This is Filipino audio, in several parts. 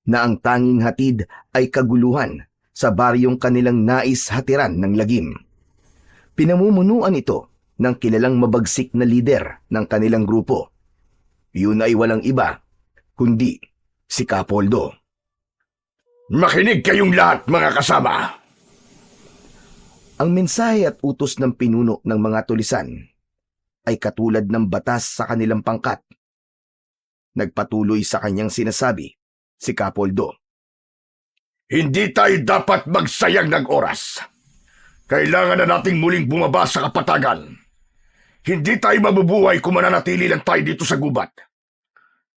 na ang tanging hatid ay kaguluhan sa baryong kanilang nais hatiran ng lagim. Pinamumunuan ito ng kilalang mabagsik na lider ng kanilang grupo. Yun ay walang iba, kundi si Kapoldo. Makinig kayong lahat, mga kasama. Ang mensahe at utos ng pinuno ng mga tulisan ay katulad ng batas sa kanilang pangkat. Nagpatuloy sa kanyang sinasabi si Kapoldo. Hindi tayo dapat magsayang ng oras. Kailangan na nating muling bumaba sa kapatagan. Hindi tayo mabubuhay kung mananatili lang tayo dito sa gubat.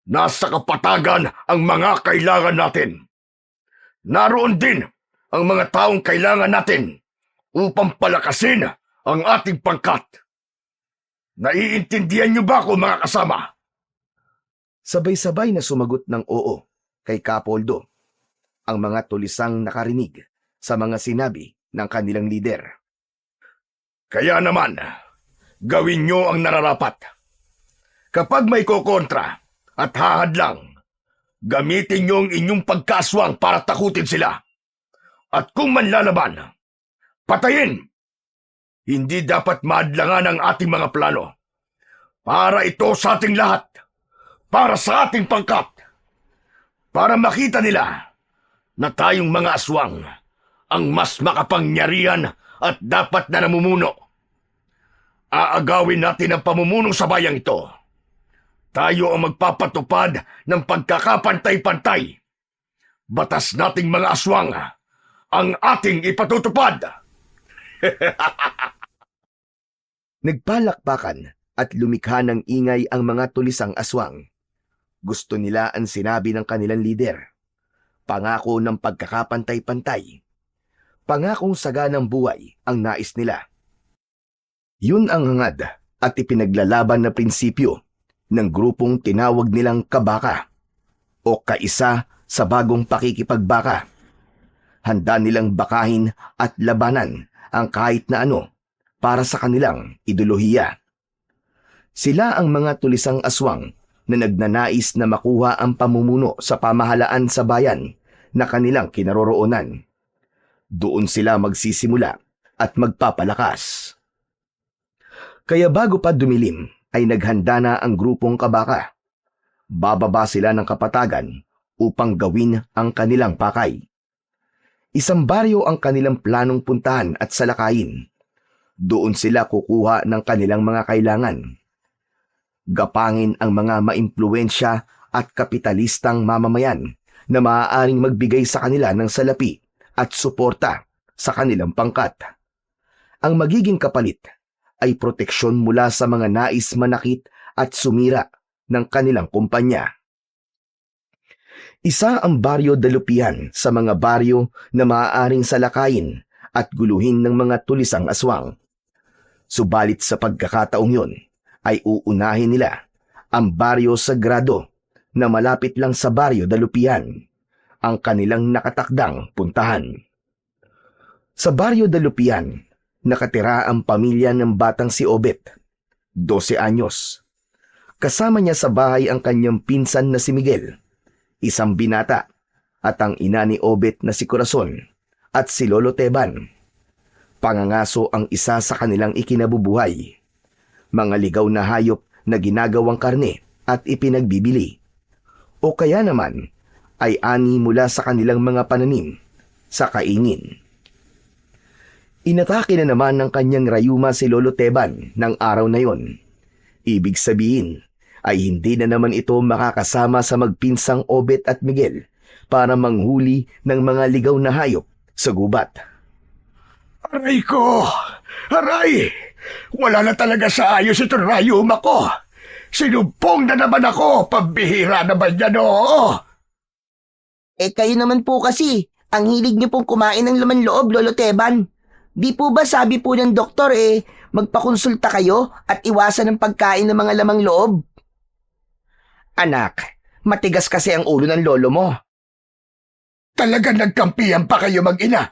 Nasa kapatagan ang mga kailangan natin. Naroon din ang mga taong kailangan natin upang palakasin ang ating pangkat. Naiintindihan niyo ba ako, mga kasama? Sabay-sabay na sumagot ng oo kay Kapoldo ang mga tulisang nakarinig sa mga sinabi ng kanilang lider. Kaya naman, gawin niyo ang nararapat. Kapag may kokontra at hahadlang, gamitin niyo ang inyong pagkaswang para takutin sila. At kung manlalaban, patayin! Hindi dapat maadlangan ang ating mga plano. Para ito sa ating lahat. Para sa ating pangkat. Para makita nila na tayong mga aswang ang mas makapangyarihan at dapat na namumuno. Aagawin natin ang pamumuno sa bayang ito. Tayo ang magpapatupad ng pagkakapantay-pantay. Batas nating mga aswang ang ating ipatutupad. Nagpalakpakan at lumikha ng ingay ang mga tulisang aswang. Gusto nila ang sinabi ng kanilang lider. Pangako ng pagkakapantay-pantay. Pangakong saganang buhay ang nais nila. Yun ang hangad at ipinaglalaban na prinsipyo ng grupong tinawag nilang Kabaka o kaisa sa bagong pakikipagbaka. Handa nilang bakahin at labanan ang kahit na ano para sa kanilang ideolohiya. Sila ang mga tulisang aswang na nagnanais na makuha ang pamumuno sa pamahalaan sa bayan na kanilang kinaroroonan. Doon sila magsisimula at magpapalakas. Kaya bago pa dumilim ay naghanda na ang grupong Kabaka. Bababa sila ng kapatagan upang gawin ang kanilang pakay. Isang baryo ang kanilang planong puntahan at salakayin. Doon sila kukuha ng kanilang mga kailangan. Gapangin ang mga maimpluwensya at kapitalistang mamamayan na maaaring magbigay sa kanila ng salapi at suporta sa kanilang pangkat. Ang magiging kapalit ay proteksyon mula sa mga nais manakit at sumira ng kanilang kumpanya. Isa ang Baryo Dalupian sa mga baryo na maaaring salakayin at guluhin ng mga tulisang aswang. Subalit sa pagkakataong yun ay uunahin nila ang Baryo Sagrado na malapit lang sa Baryo Dalupian, ang kanilang nakatakdang puntahan. Sa Baryo Dalupian, nakatira ang pamilya ng batang si Obet, 12 anyos. Kasama niya sa bahay ang kanyang pinsan na si Miguel, isang binata, at ang ina ni Obet na si Corazon at si Lolo Teban. Pangangaso ang isa sa kanilang ikinabubuhay. Mga ligaw na hayop na ginagawang karne at ipinagbibili. O kaya naman ay ani mula sa kanilang mga pananim sa kaingin. Inatake na naman ng kanyang rayuma si Lolo Teban ng araw na yon. Ibig sabihin ay hindi na naman ito makakasama sa magpinsang Obet at Miguel para manghuli ng mga ligaw na hayop sa gubat. Aray ko! Aray! Wala na talaga sa ayos itong rayuma ko. Sinumpong na naman ako. Pambihira naman yan, oo. Kayo naman po kasi, ang hilig niyo pong kumain ng laman loob, Lolo Teban. Di po ba sabi po ng doktor magpakonsulta kayo at iwasan ang pagkain ng mga lamang loob? Anak, matigas kasi ang ulo ng lolo mo. Talagang nagkampihan pa kayo mag-ina.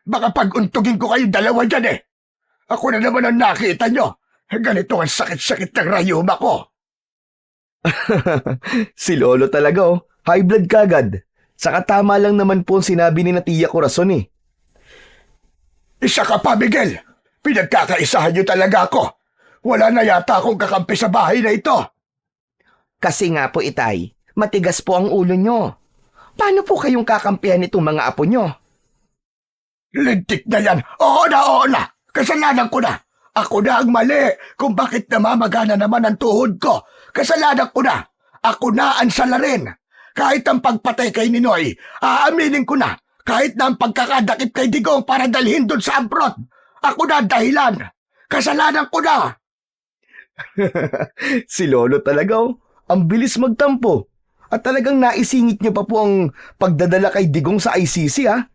Baka pag-untugin ko kayo dalawa dyan Ako na naman ang nakita nyo. Ganito ang sakit-sakit ng rayuma ko. Si Lolo talaga High blood kagad. Saka tama lang naman po ang sinabi ni na Tia Corazon eh. Isa ka pa, Miguel. Pinagkakaisahan niyo talaga ako. Wala na yata akong kakampi sa bahay na ito. Kasi nga po, Itay, matigas po ang ulo nyo. Paano po kayong kakampihan nitong mga apo nyo? Lintik na yan. Oo na. Kasalanan ko na. Ako na ang mali kung bakit namamagana naman ang tuhod ko. Kasalanan ko na. Ako na ang salarin. Kahit ang pagpatay kay Ninoy, aaminin ko na. Kahit na ang pagkakadakip kay Digong para dalhin doon sa abroad. Ako na ang dahilan. Kasalanan ko na. Si Lolo talaga oh. Ang bilis magtampo. At talagang naisingit niyo pa po ang pagdadala kay Digong sa ICC ha.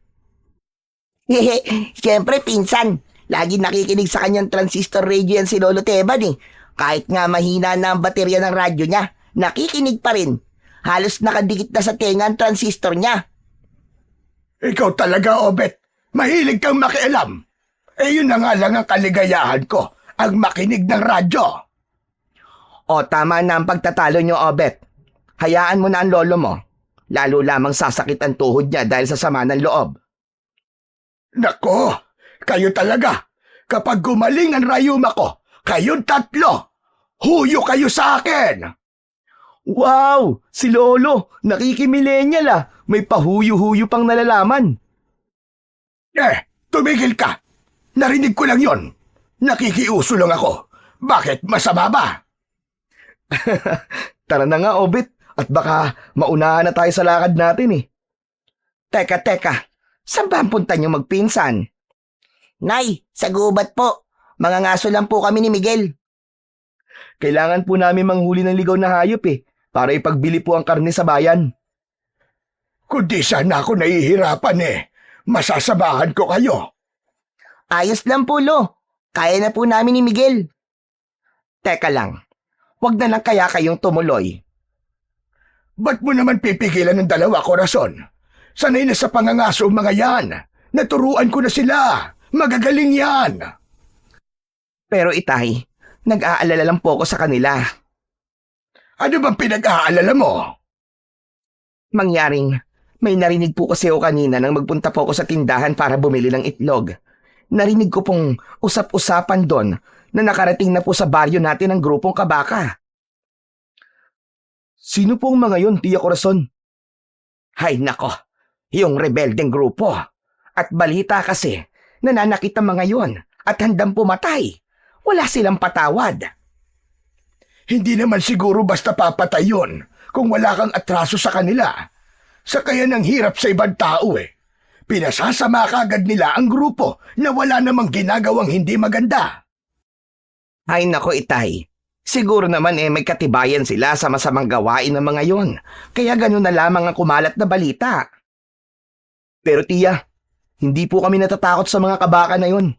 Siyempre, pinsan. Lagi nakikinig sa kanyang transistor radio yan si Lolo Teban eh. Kahit nga mahina na ang baterya ng radyo niya, nakikinig pa rin. Halos nakadikit na sa tenga ang transistor niya. Ikaw talaga, Obet. Mahilig kang makialam. Yun na nga lang ang kaligayahan ko. Ang makinig ng radyo. O, tama na ang pagtatalo niyo, Obet. Hayaan mo na ang lolo mo. Lalo lamang sasakit ang tuhod niya dahil sa sama ng loob. Nako, kayo talaga. Kapag gumaling ang rayuma ko, kayong tatlo, huyo kayo sa akin. Wow! Si Lolo! Nakikimillennial ah! May pahuyo-huyo pang nalalaman. Tumigil ka. Narinig ko lang yon. Nakikiuso lang ako. Bakit masama ba? Tara na nga, Obet. At baka maunahan na tayo sa lakad natin eh. Teka. Saan ba ang punta niyo magpinsan? Nay, sa gubat po. Mga ngaso lang po kami ni Miguel. Kailangan po namin manghuli ng ligaw na hayop eh. Para ipagbili po ang karne sa bayan. Kundi sana ako nahihirapan eh. Masasabahan ko kayo. Ayos lang po, Lo. Kaya na po namin ni Miguel. Teka lang. Huwag na lang kaya kayong tumuloy. Ba't mo naman pipigilan ng dalawa, Corazon? Sanay na sa pangangaso ang mga yan. Naturuan ko na sila. Magagaling yan. Pero Itay, nag-aalala lang po ako sa kanila. Ano bang pinag-aalala mo? Mangyaring, may narinig po kasi ako kanina nang magpunta po ako sa tindahan para bumili ng itlog. Narinig ko pong usap-usapan doon na nakarating na po sa baryo natin ang grupong kabaka. Sino po ang mga yon, Tia Corazon? Hay nako, yung rebeldeng grupo. At balita kasi, nananakit ang mga yon at handang pumatay. Wala silang patawad. Hindi naman siguro basta papatay yun kung wala kang atraso sa kanila. Sa kaya ng hirap sa ibang tao eh. Pinasasama kagad nila ang grupo na wala namang ginagawang hindi maganda. Ay nako, Itay. Siguro naman may katibayan sila sa masamang gawain ng mga yon. Kaya ganun na lamang ang kumalat na balita. Pero Tia, hindi po kami natatakot sa mga kabaka na yon.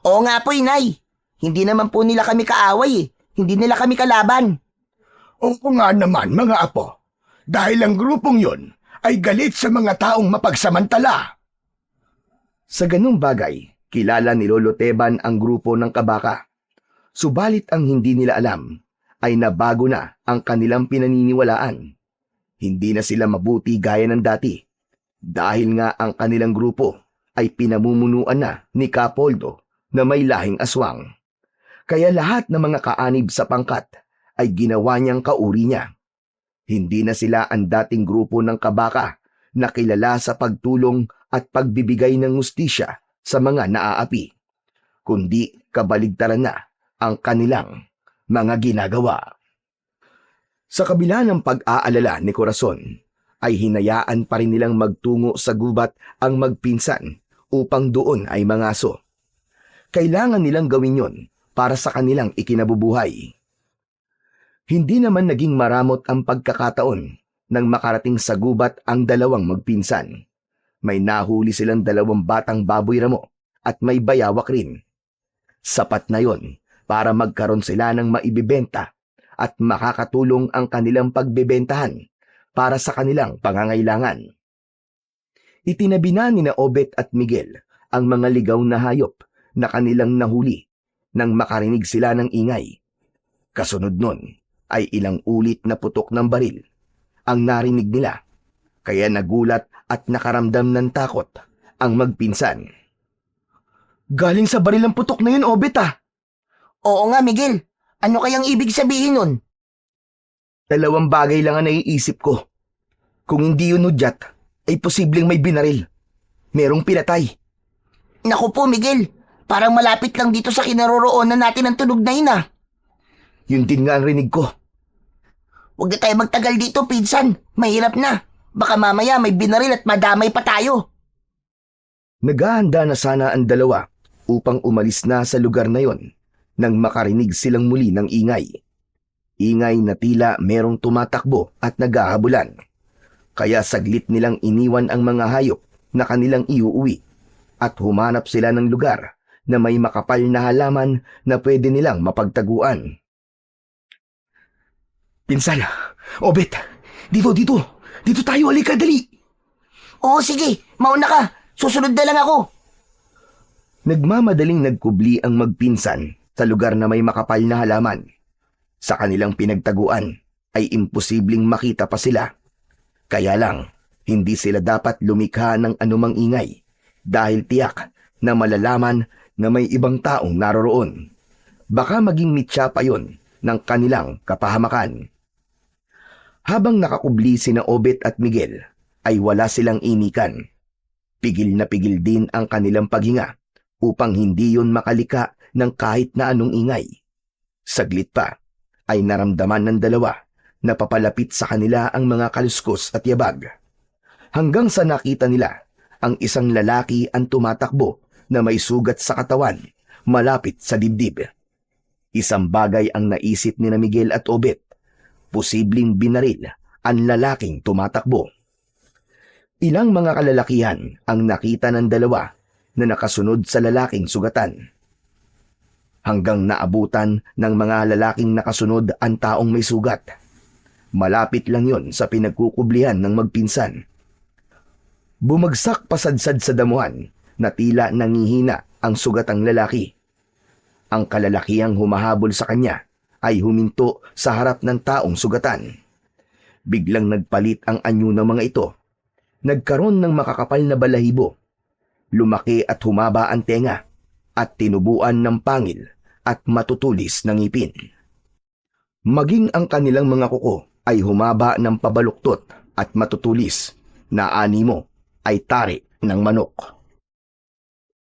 Oo nga po, Inay. Hindi naman po nila kami kaaway. Hindi nila kami kalaban. Oo nga naman, mga apo. Dahil ang grupong yon ay galit sa mga taong mapagsamantala. Sa ganung bagay, kilala ni Lolo Teban ang grupo ng kabaka. Subalit ang hindi nila alam ay nabago na ang kanilang pinaniniwalaan. Hindi na sila mabuti gaya ng dati dahil nga ang kanilang grupo ay pinamumunuan na ni Capoldo na may lahing aswang. Kaya lahat ng mga kaanib sa pangkat ay ginawa niyang kauri niya. Hindi na sila ang dating grupo ng kabaka na kilala sa pagtulong at pagbibigay ng hustisya sa mga naaapi, kundi kabaligtaran na ang kanilang mga ginagawa. Sa kabila ng pag-aalala ni Corazon, ay hinayaan pa rin nilang magtungo sa gubat ang magpinsan upang doon ay mangaso. Kailangan nilang gawin yon para sa kanilang ikinabubuhay. Hindi naman naging maramot ang pagkakataon nang makarating sa gubat ang dalawang magpinsan. May nahuli silang 2 batang baboy ramo at may bayawak rin. Sapat na yon para magkaroon sila ng maibibenta at makakatulong ang kanilang pagbebentahan para sa kanilang pangangailangan. Itinabi na ni Obet at Miguel ang mga ligaw na hayop na kanilang nahuli nang makarinig sila ng ingay. Kasunod nun ay ilang ulit na putok ng baril ang narinig nila Kaya nagulat at nakaramdam ng takot ang magpinsan. Galing sa baril ang putok na yun, Obet ah. Oo nga, Miguel. Ano kayang ibig sabihin nun? Dalawang bagay lang ang naiisip ko. Kung hindi yun hudyat, ay posibleng may binaril. Merong pinatay. Naku po, Miguel. Parang malapit lang dito sa kinaroroonan natin ang tunog na yun ah. Yun din nga ang rinig ko. Huwag na tayo magtagal dito, pinsan. Mahirap na. Baka mamaya may binaril at madamay pa tayo. Naghahanda na sana ang dalawa upang umalis na sa lugar na yon nang makarinig silang muli ng ingay. Ingay na tila merong tumatakbo at naghahabulan. Kaya saglit nilang iniwan ang mga hayop na kanilang iuuwi at humanap sila ng lugar na may makapal na halaman na pwede nilang mapagtaguan. Pinsan, Obet, dito tayo, halika, dali. Oo, sige. Mauna ka. Susunod na lang ako. Nagmamadaling nagkubli ang magpinsan sa lugar na may makapal na halaman. Sa kanilang pinagtaguan ay imposibleng makita pa sila. Kaya lang, hindi sila dapat lumikha ng anumang ingay dahil tiyak na malalaman na may ibang taong naroroon. Baka maging mitya pa yon ng kanilang kapahamakan. Habang nakakubli sina Obet at Miguel, ay wala silang inikan. Pigil na pigil din ang kanilang paghinga upang hindi yon makalika ng kahit na anong ingay. Saglit pa ay naramdaman ng dalawa na papalapit sa kanila ang mga kaluskos at yabag. Hanggang sa nakita nila ang isang lalaki ang tumatakbo na may sugat sa katawan malapit sa dibdib. Isang bagay ang naisip ni na Miguel at Obet. Posibleng binaril ang lalaking tumatakbo. Ilang mga kalalakihan ang nakita ng dalawa na nakasunod sa lalaking sugatan. Hanggang naabutan ng mga lalaking nakasunod ang taong may sugat. Malapit lang yon sa pinagkukublihan ng magpinsan. Bumagsak pasadsad sa damuhan na tila nangihina ang sugatang lalaki. Ang kalalakihang humahabol sa kanya ay huminto sa harap ng taong sugatan. Biglang nagpalit ang anyo ng mga ito. Nagkaroon ng makakapal na balahibo. Lumaki at humaba ang tenga at tinubuan ng pangil at matutulis ng ngipin. Maging ang kanilang mga kuko ay humaba ng pabaluktot at matutulis na animo ay tari ng manok.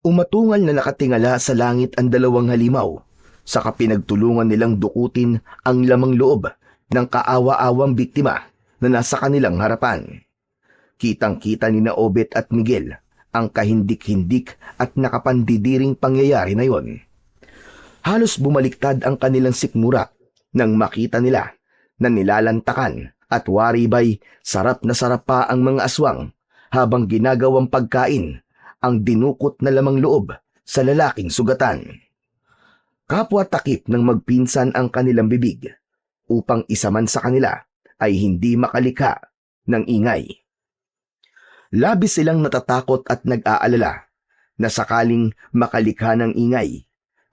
Umatungal na nakatingala sa langit ang dalawang halimaw, saka pinagtulungan nilang dukutin ang lamang loob ng kaawa-awang biktima na nasa kanilang harapan. Kitang-kita ni na Obet at Miguel ang kahindik-hindik at nakapandidiring pangyayari na yon. Halos bumaliktad ang kanilang sikmura nang makita nila na nilalantakan at waribay sarap na sarap pa ang mga aswang habang ginagawang pagkain ang dinukot na lamang loob sa lalaking sugatan. Kapwa takip ng magpinsan ang kanilang bibig upang isa man sa kanila ay hindi makalika ng ingay. Labis silang natatakot at nag-aalala na sakaling makalika ng ingay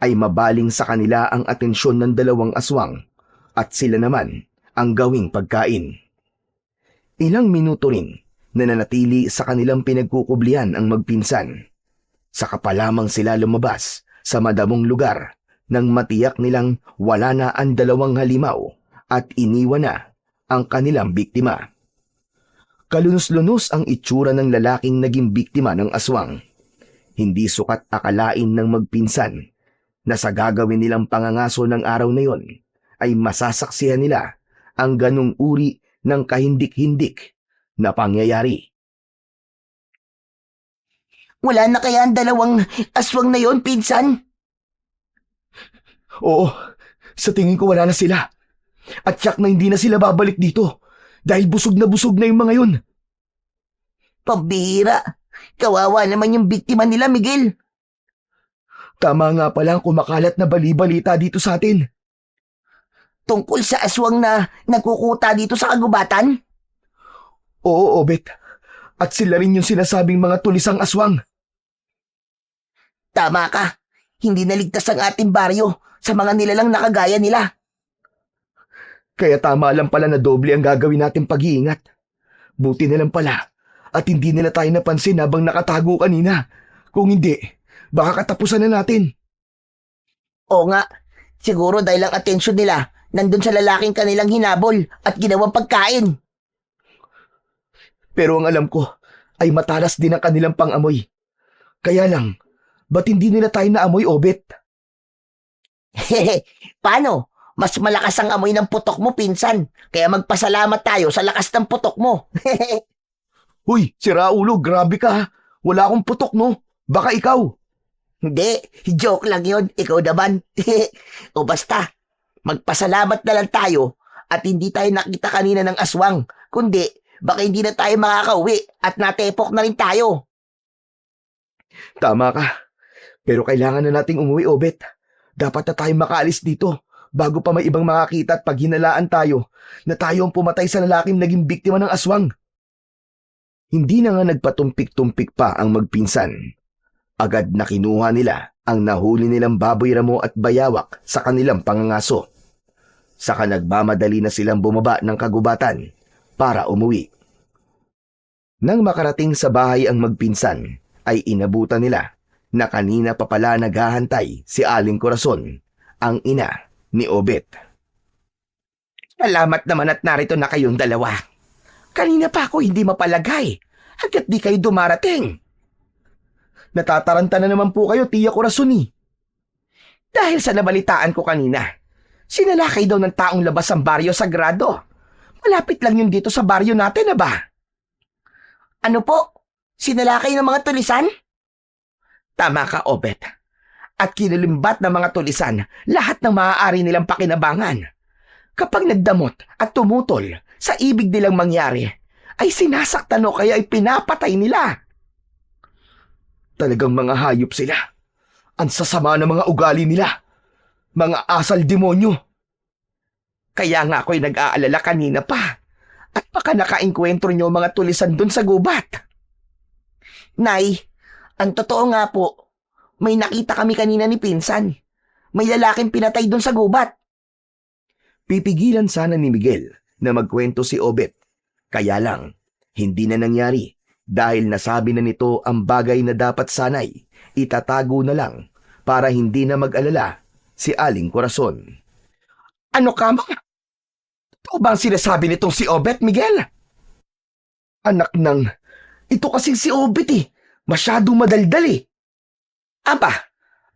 ay mabaling sa kanila ang atensyon ng dalawang aswang at sila naman ang gawing pagkain. Ilang minuto rin na nanatili sa kanilang pinagkukublihan ang magpinsan. Saka pa lamang sila lumabas sa madamong lugar nang matiyak nilang wala na ang dalawang halimaw at iniwan na ang kanilang biktima. Kalunos-lunos ang itsura ng lalaking naging biktima ng aswang. Hindi sukat akalain ng magpinsan na sa gagawin nilang pangangaso ng araw na yon ay masasaksihan nila ang ganung uri ng kahindik-hindik na pangyayari. Wala na kaya ang dalawang aswang na yon, pinsan? Oo, sa tingin ko wala na sila. At tiyak na hindi na sila babalik dito dahil busog na yung mga yun. Pambihira. Kawawa naman yung biktima nila, Miguel. Tama nga pala ang kumakalat na bali-balita dito sa atin. Tungkol sa aswang na nagkukuta dito sa kagubatan? Oo, Obet. At sila rin yung sinasabing mga tulisang aswang. Tama ka. Hindi naligtas ang ating baryo sa mga nilalang nakagaya nila. Kaya tama lang pala na doble ang gagawin natin pag-iingat. Buti na lang pala at hindi nila tayo napansin habang nakatago kanina. Kung hindi, baka katapusan na natin. Oo nga, siguro dahil ang atensyon nila nandun sa lalaking kanilang hinabol at ginawang pagkain. Pero ang alam ko ay matalas din ang kanilang pangamoy. Kaya lang, ba't hindi nila tayo naamoy, Obet? Hehe, paano? Mas malakas ang amoy ng putok mo, pinsan. Kaya magpasalamat tayo sa lakas ng putok mo. Huy, si Raulo, grabe ka ha. Wala akong putok no. Baka ikaw. Hindi, joke lang yun. Ikaw naman. O basta, magpasalamat na lang tayo at hindi tayo nakita kanina ng aswang. Kundi, baka hindi na tayo makakauwi at natepok na rin tayo. Tama ka. Pero kailangan na nating umuwi, Obet. Dapat na tayo makaalis dito bago pa may ibang makakita at pag hinalaan tayo na tayo ang pumatay sa lalaking naging biktima ng aswang. Hindi na nga nagpatumpik-tumpik pa ang magpinsan. Agad na kinuha nila ang nahuli nilang baboy ramo at bayawak sa kanilang pangangaso. Saka nagmamadali na silang bumaba ng kagubatan para umuwi. Nang makarating sa bahay ang magpinsan, ay inabutan nila na kanina pa pala naghahantay si Aling Corazon, ang ina ni Obet. Salamat naman at narito na kayong dalawa. Kanina pa ako hindi mapalagay. Hanggat di kayo dumarating. Natataranta na naman po kayo, Tiya Corazon eh. Dahil sa nabalitaan ko kanina, sinalakay daw ng taong labas ang baryo sagrado. Malapit lang yun dito sa baryo natin, ba? Ano po? Sinalakay ng mga tulisan? Tama ka, Obet. At kinilimbat ng mga tulisan lahat ng maaari nilang pakinabangan. Kapag nagdamot at tumutol sa ibig nilang mangyari, ay sinasaktan o kaya ay pinapatay nila. Talagang mga hayop sila. Ang sasama ng mga ugali nila. Mga asal demonyo. Kaya nga ako'y nag-aalala kanina pa. At baka nakainkwentro niyo mga tulisan dun sa gubat. Nay, ang totoo nga po, may nakita kami kanina ni Pinsan. May lalaking pinatay dun sa gubat. Pipigilan sana ni Miguel na magkwento si Obet. Kaya lang, hindi na nangyari dahil nasabi na nito ang bagay na dapat sanay itatago na lang para hindi na mag-alala si Aling Corazon. Ano ka ba? Ito ba ang sinasabi nitong si Obet, Miguel? Anak ng... Ito kasing si Obet eh. Masyadong madaldal eh. Aba,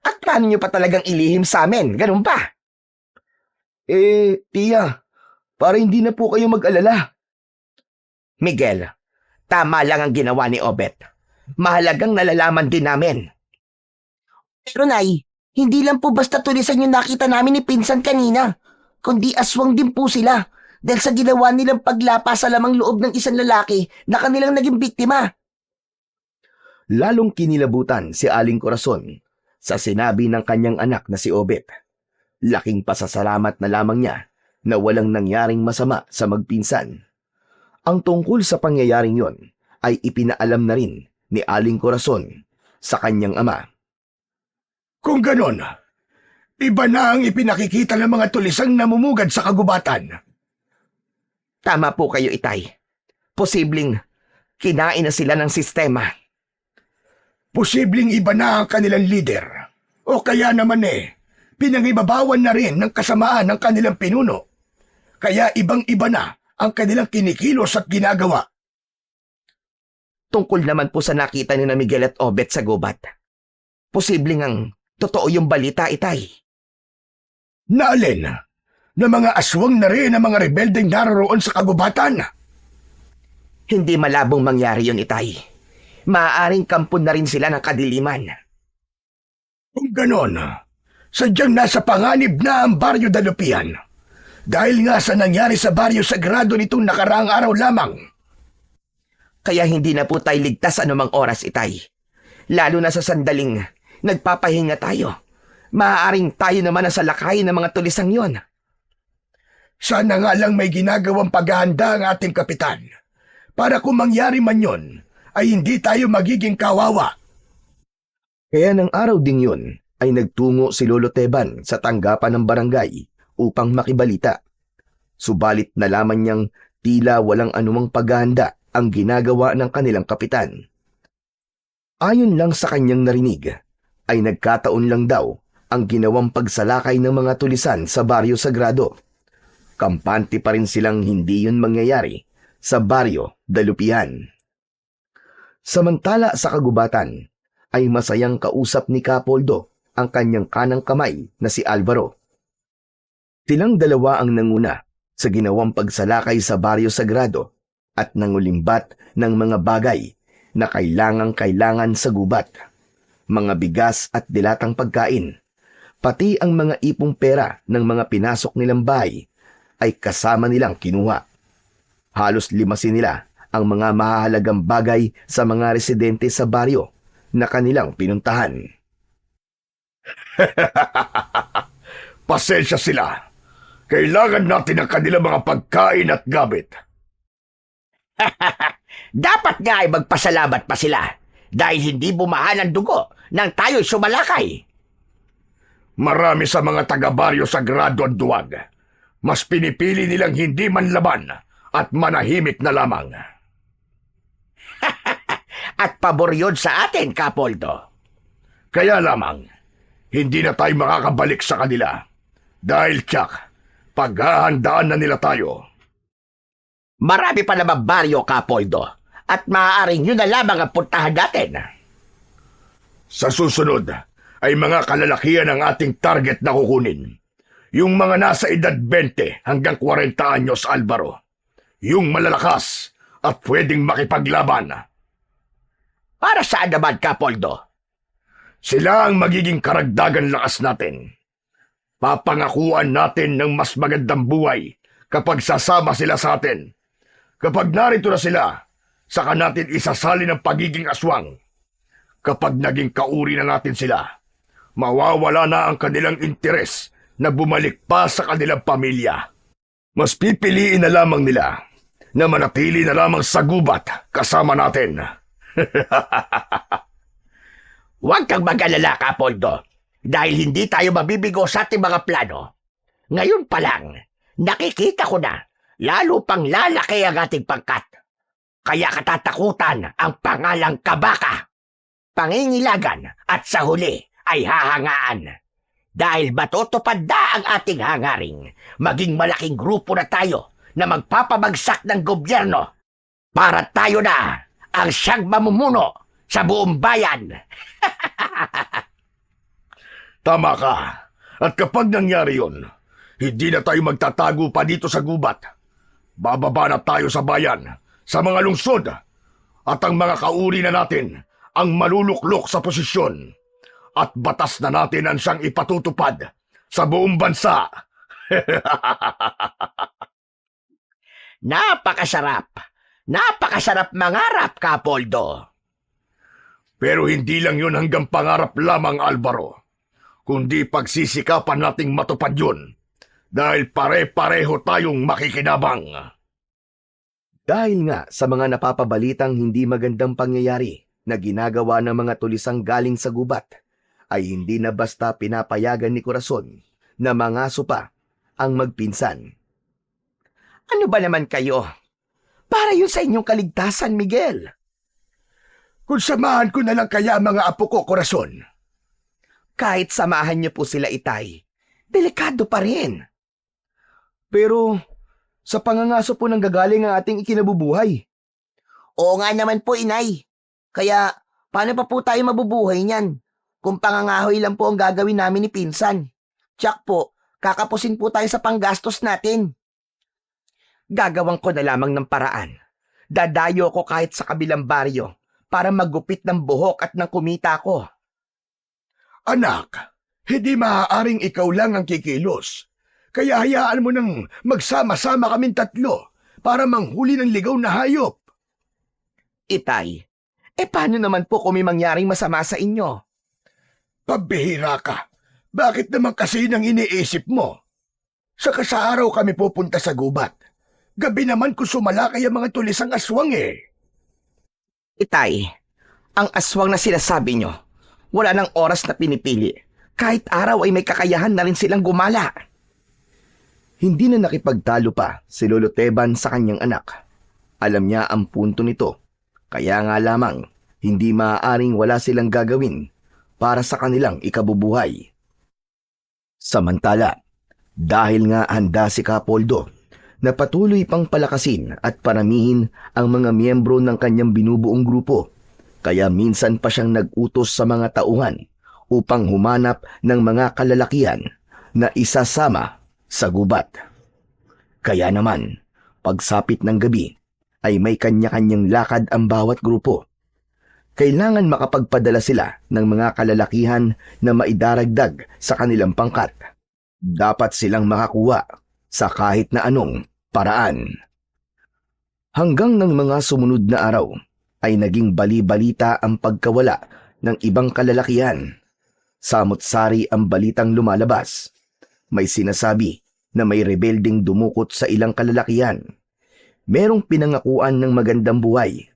at plano niyo pa talagang ilihim sa amin, ganun pa? Tiya, para hindi na po kayo mag-alala. Miguel, tama lang ang ginawa ni Obet. Mahalagang nalalaman din namin. Pero Nay, hindi lang po basta tulisan yung nakita namin ni Pinsan kanina, kundi aswang din po sila dahil sa ginawa nilang paglapa sa lamang loob ng isang lalaki na kanilang naging biktima. Lalong kinilabutan si Aling Corazon sa sinabi ng kanyang anak na si Obet. Laking pasasalamat na lamang niya na walang nangyaring masama sa magpinsan. Ang tungkol sa pangyayaring yon ay ipinaalam na rin ni Aling Corazon sa kanyang ama. Kung ganon, iba na ang ipinakikita ng mga tulisang namumugad sa kagubatan. Tama po kayo, Itay. Posibleng kinain na sila ng sistema. Posibleng iba na ang kanilang leader. O kaya naman pinangibabawan na rin ng kasamaan ng kanilang pinuno. Kaya ibang-iba na ang kanilang kinikilos at ginagawa. Tungkol naman po sa nakita ni na Miguel at Obet sa gubat. Posibleng ang totoo yung balita, Itay. Naalin na mga aswang na rin ang mga rebeldeng naroroon sa kagubatan. Hindi malabong mangyari yun, Itay. Maaaring kampon na rin sila ng kadiliman. Kung ganon, sadyang nasa panganib na ang Baryo Dalupian. Dahil nga sa nangyari sa Baryo Sagrado nitong nakaraang araw lamang. Kaya hindi na po tayo ligtas anumang oras, Itay. Lalo na sa sandaling nagpapahinga tayo. Maaaring tayo naman ang salakay ng mga tulisang yon. Sana nga lang may ginagawang paghahanda ang ating kapitan. Para kung mangyari man yon, ay hindi tayo magiging kawawa. Kaya ng araw ding yun ay nagtungo si Lolo Teban sa tanggapan ng barangay upang makibalita. Subalit nalaman niyang tila walang anumang paghahanda ang ginagawa ng kanilang kapitan. Ayon lang sa kanyang narinig, ay nagkataon lang daw ang ginawang pagsalakay ng mga tulisan sa Baryo Sagrado. Kampante pa rin silang hindi yun mangyayari sa Baryo Dalupihan. Samantala sa kagubatan, ay masayang kausap ni Capoldo ang kanyang kanang kamay na si Alvaro. Silang dalawa ang nanguna sa ginawang pagsalakay sa Baryo Sagrado at nangulimbat ng mga bagay na kailangang-kailangan sa gubat. Mga bigas at dilatang pagkain, pati ang mga ipong pera ng mga pinasok nilang bahay ay kasama nilang kinuha. Halos limasin nila ang mga mahahalagang bagay sa mga residente sa baryo na kanilang pinuntahan. Pasensya sila. Kailangan natin ang kanilang mga pagkain at gamit. Dapat nga ay magpasalamat pa sila dahil hindi bumahan ang dugo nang tayo'y sumalakay. Marami sa mga taga-Baryo Sagrado ang duwag. Mas pinipili nilang hindi manlaban at manahimik na lamang. At pabor yun sa atin, Capoldo. Kaya lamang, hindi na tayo makakabalik sa kanila. Dahil tiyak, paghahandaan na nila tayo. Marami pa naman baryo, Capoldo, at maaaring yun na lamang ang puntahan natin. Sa susunod, ay mga kalalakihan ang ating target na kukunin. Yung mga nasa edad 20 hanggang 40 anyos, Alvaro. Yung malalakas at pwedeng makipaglaban. Para saan naman, Capoldo? Sila ang magiging karagdagan lakas natin. Papangakuan natin ng mas magandang buhay kapag sasama sila sa atin. Kapag narito na sila, saka natin isasali ng pagiging aswang. Kapag naging kauri na natin sila, mawawala na ang kanilang interes na bumalik pa sa kanilang pamilya. Mas pipiliin na lamang nila na manatili na lamang sa gubat kasama natin. Huwag kang mag-alala, Capoldo, dahil hindi tayo mabibigo sa ating mga plano. Ngayon pa lang, nakikita ko na, lalo pang lalaki ang ating pangkat. Kaya katatakutan ang pangalang Kabaka. Pangingilagan at sa huli ay hahangaan. Dahil matutupad na ang ating hangaring, maging malaking grupo na tayo na magpapabagsak ng gobyerno para tayo na ang siyang mamumuno sa buong bayan. Tama ka. At kapag nangyari yun, hindi na tayo magtatago pa dito sa gubat. Bababa na tayo sa bayan, sa mga lungsod, at ang mga kauri na natin ang maluluklok sa posisyon. At batas na natin ang siyang ipatutupad sa buong bansa. Napakasarap! Napakasarap mangarap, Capoldo! Pero hindi lang yun hanggang pangarap lamang, Alvaro. Kundi pagsisikapan nating matupad yun. Dahil pare-pareho tayong makikinabang. Dahil nga sa mga napapabalitang hindi magandang pangyayari na ginagawa ng mga tulisang galing sa gubat, ay hindi na basta pinapayagan ni Corazon na mangaso pa ang magpinsan. Ano ba naman kayo? Para yun sa inyong kaligtasan, Miguel. Kung samahan ko na lang kaya mga apo ko, Corazon. Kahit samahan niyo po sila, Itay, delikado pa rin. Pero sa pangangaso po nang gagaling ang ating ikinabubuhay. Oo nga naman po, Inay. Kaya paano pa po tayo mabubuhay niyan kung pangangahoy lang po ang gagawin namin ni Pinsan? Tsak po, kakapusin po tayo sa panggastos natin. Gagawang ko na lamang ng paraan. Dadayo ko kahit sa kabilang baryo para maggupit ng buhok at ng kumita ko. Anak, hindi maaaring ikaw lang ang kikilos. Kaya hayaan mo nang magsama-sama kaming tatlo para manghuli ng ligaw na hayop. Itay, paano naman po kung may mangyaring masama sa inyo? Pabihira ka. Bakit naman kasi nang iniisip mo? Saka sa araw kami pupunta sa gubat. Gabi naman kung sumalakay ang mga tulisang aswang eh. Itay, ang aswang na sinasabi nyo, wala nang oras na pinipili. Kahit araw ay may kakayahan na rin silang gumala. Hindi na nakipagtalo pa si Lolo Teban sa kanyang anak. Alam niya ang punto nito, kaya nga lamang hindi maaaring wala silang gagawin para sa kanilang ikabubuhay. Samantala, dahil nga handa si Kapoldo na patuloy pang palakasin at paramihin ang mga miyembro ng kanyang binubuong grupo, kaya minsan pa siyang nag-utos sa mga tauhan upang humanap ng mga kalalakihan na isasama sa gubat. Kaya naman, pagsapit ng gabi ay may kanya-kanyang lakad ang bawat grupo. Kailangan makapagpadala sila ng mga kalalakihan na maidaragdag sa kanilang pangkat. Dapat silang makakuha sa kahit na anong paraan. Hanggang ng mga sumunod na araw ay naging bali-balita ang pagkawala ng ibang kalalakihan. Samot-sari ang balitang lumalabas. May sinasabi na may rebelding dumukot sa ilang kalalakihan. Merong pinangakuan ng magandang buhay.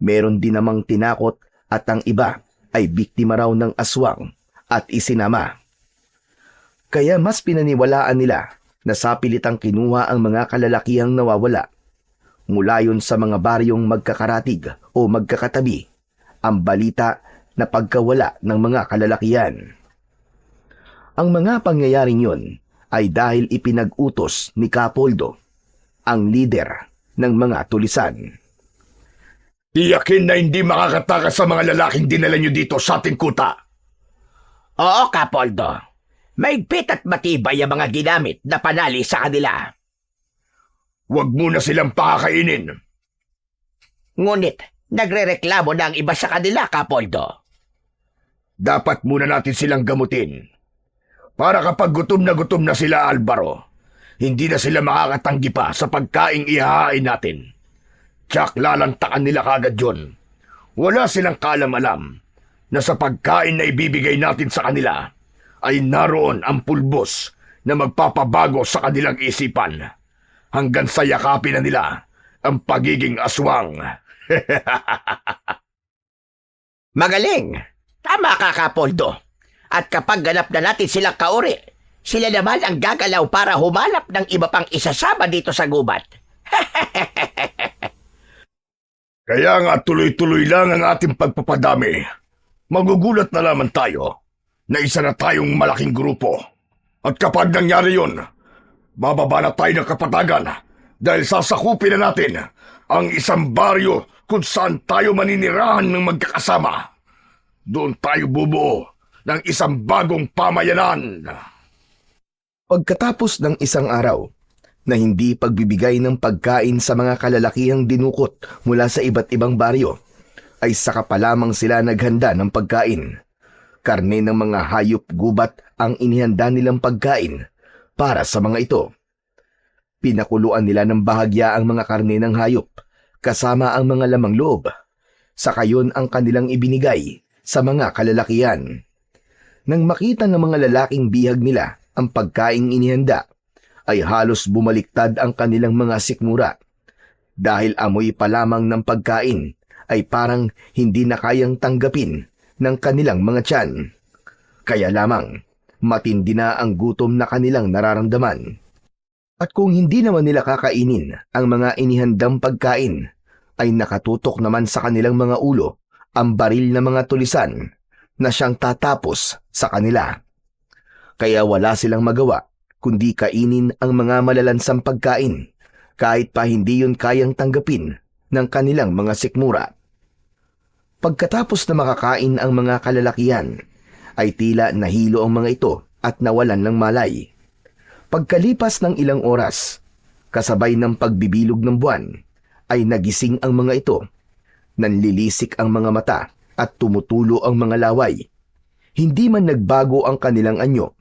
Meron din namang tinakot at ang iba ay biktima raw ng aswang at isinama. Kaya mas pinaniwalaan nila na sapilitang kinuha ang mga kalalakihang nawawala. Mula yun sa mga baryong magkakaratig o magkakatabi, ang balita na pagkawala ng mga kalalakihan. Ang mga pangyayaring yun ay dahil ipinag-utos ni Kapoldo, ang lider ng mga tulisan. Tiyakin na hindi makakatakas sa mga lalaking dinala nyo dito sa ating kuta. Oo, Kapoldo. Maigpit at matibay ang mga ginamit na panali sa kanila. Huwag mo na silang pakakainin. Ngunit, nagrereklamo na ang iba sa kanila, Kapoldo. Dapat muna natin silang gamutin. Para kapag gutom na sila, Alvaro, hindi na sila makakatanggi pa sa pagkaing ihahain natin. Tsak lalantakan nila kagad yun. Wala silang kalam-alam na sa pagkain na ibibigay natin sa kanila ay naroon ang pulbos na magpapabago sa kanilang isipan hanggang sa yakapin na nila ang pagiging aswang. Magaling! Tama ka, Kapoldo. At kapag ganap na natin silang kauri, sila naman ang gagalaw para humanap ng iba pang isasama dito sa gubat. Kaya nga tuloy-tuloy lang ang ating pagpapadami. Magugulat na naman tayo na isa na tayong malaking grupo. At kapag nangyari yun, bababa na tayo ng kapatagan dahil sasakupin na natin ang isang baryo kung saan tayo maninirahan ng magkakasama. Doon tayo bubuo ng isang bagong pamayanan. Pagkatapos ng isang araw na hindi pagbibigay ng pagkain sa mga kalalakihang dinukot mula sa iba't ibang baryo, ay saka pa lamang sila naghanda ng pagkain. Karne ng mga hayop gubat ang inihanda nilang pagkain para sa mga ito. Pinakuluan nila ng bahagya ang mga karne ng hayop kasama ang mga lamang loob. Saka yun ang kanilang ibinigay sa mga kalalakihan. Nang makita ng mga lalaking bihag nila ang pagkaing inihanda, ay halos bumaliktad ang kanilang mga sikmura. Dahil amoy pa lamang ng pagkain ay parang hindi na kayang tanggapin ng kanilang mga tiyan. Kaya lamang, matindi na ang gutom na kanilang nararamdaman. At kung hindi naman nila kakainin ang mga inihandang pagkain, ay nakatutok naman sa kanilang mga ulo ang baril na mga tulisan na siyang tatapos sa kanila. Kaya wala silang magawa kundi kainin ang mga malalansang pagkain kahit pa hindi yun kayang tanggapin ng kanilang mga sikmura. Pagkatapos na makakain ang mga kalalakihan, ay tila nahilo ang mga ito at nawalan ng malay. Pagkalipas ng ilang oras, kasabay ng pagbibilog ng buwan, ay nagising ang mga ito. Nanlilisik ang mga mata at tumutulo ang mga laway. Hindi man nagbago ang kanilang anyo,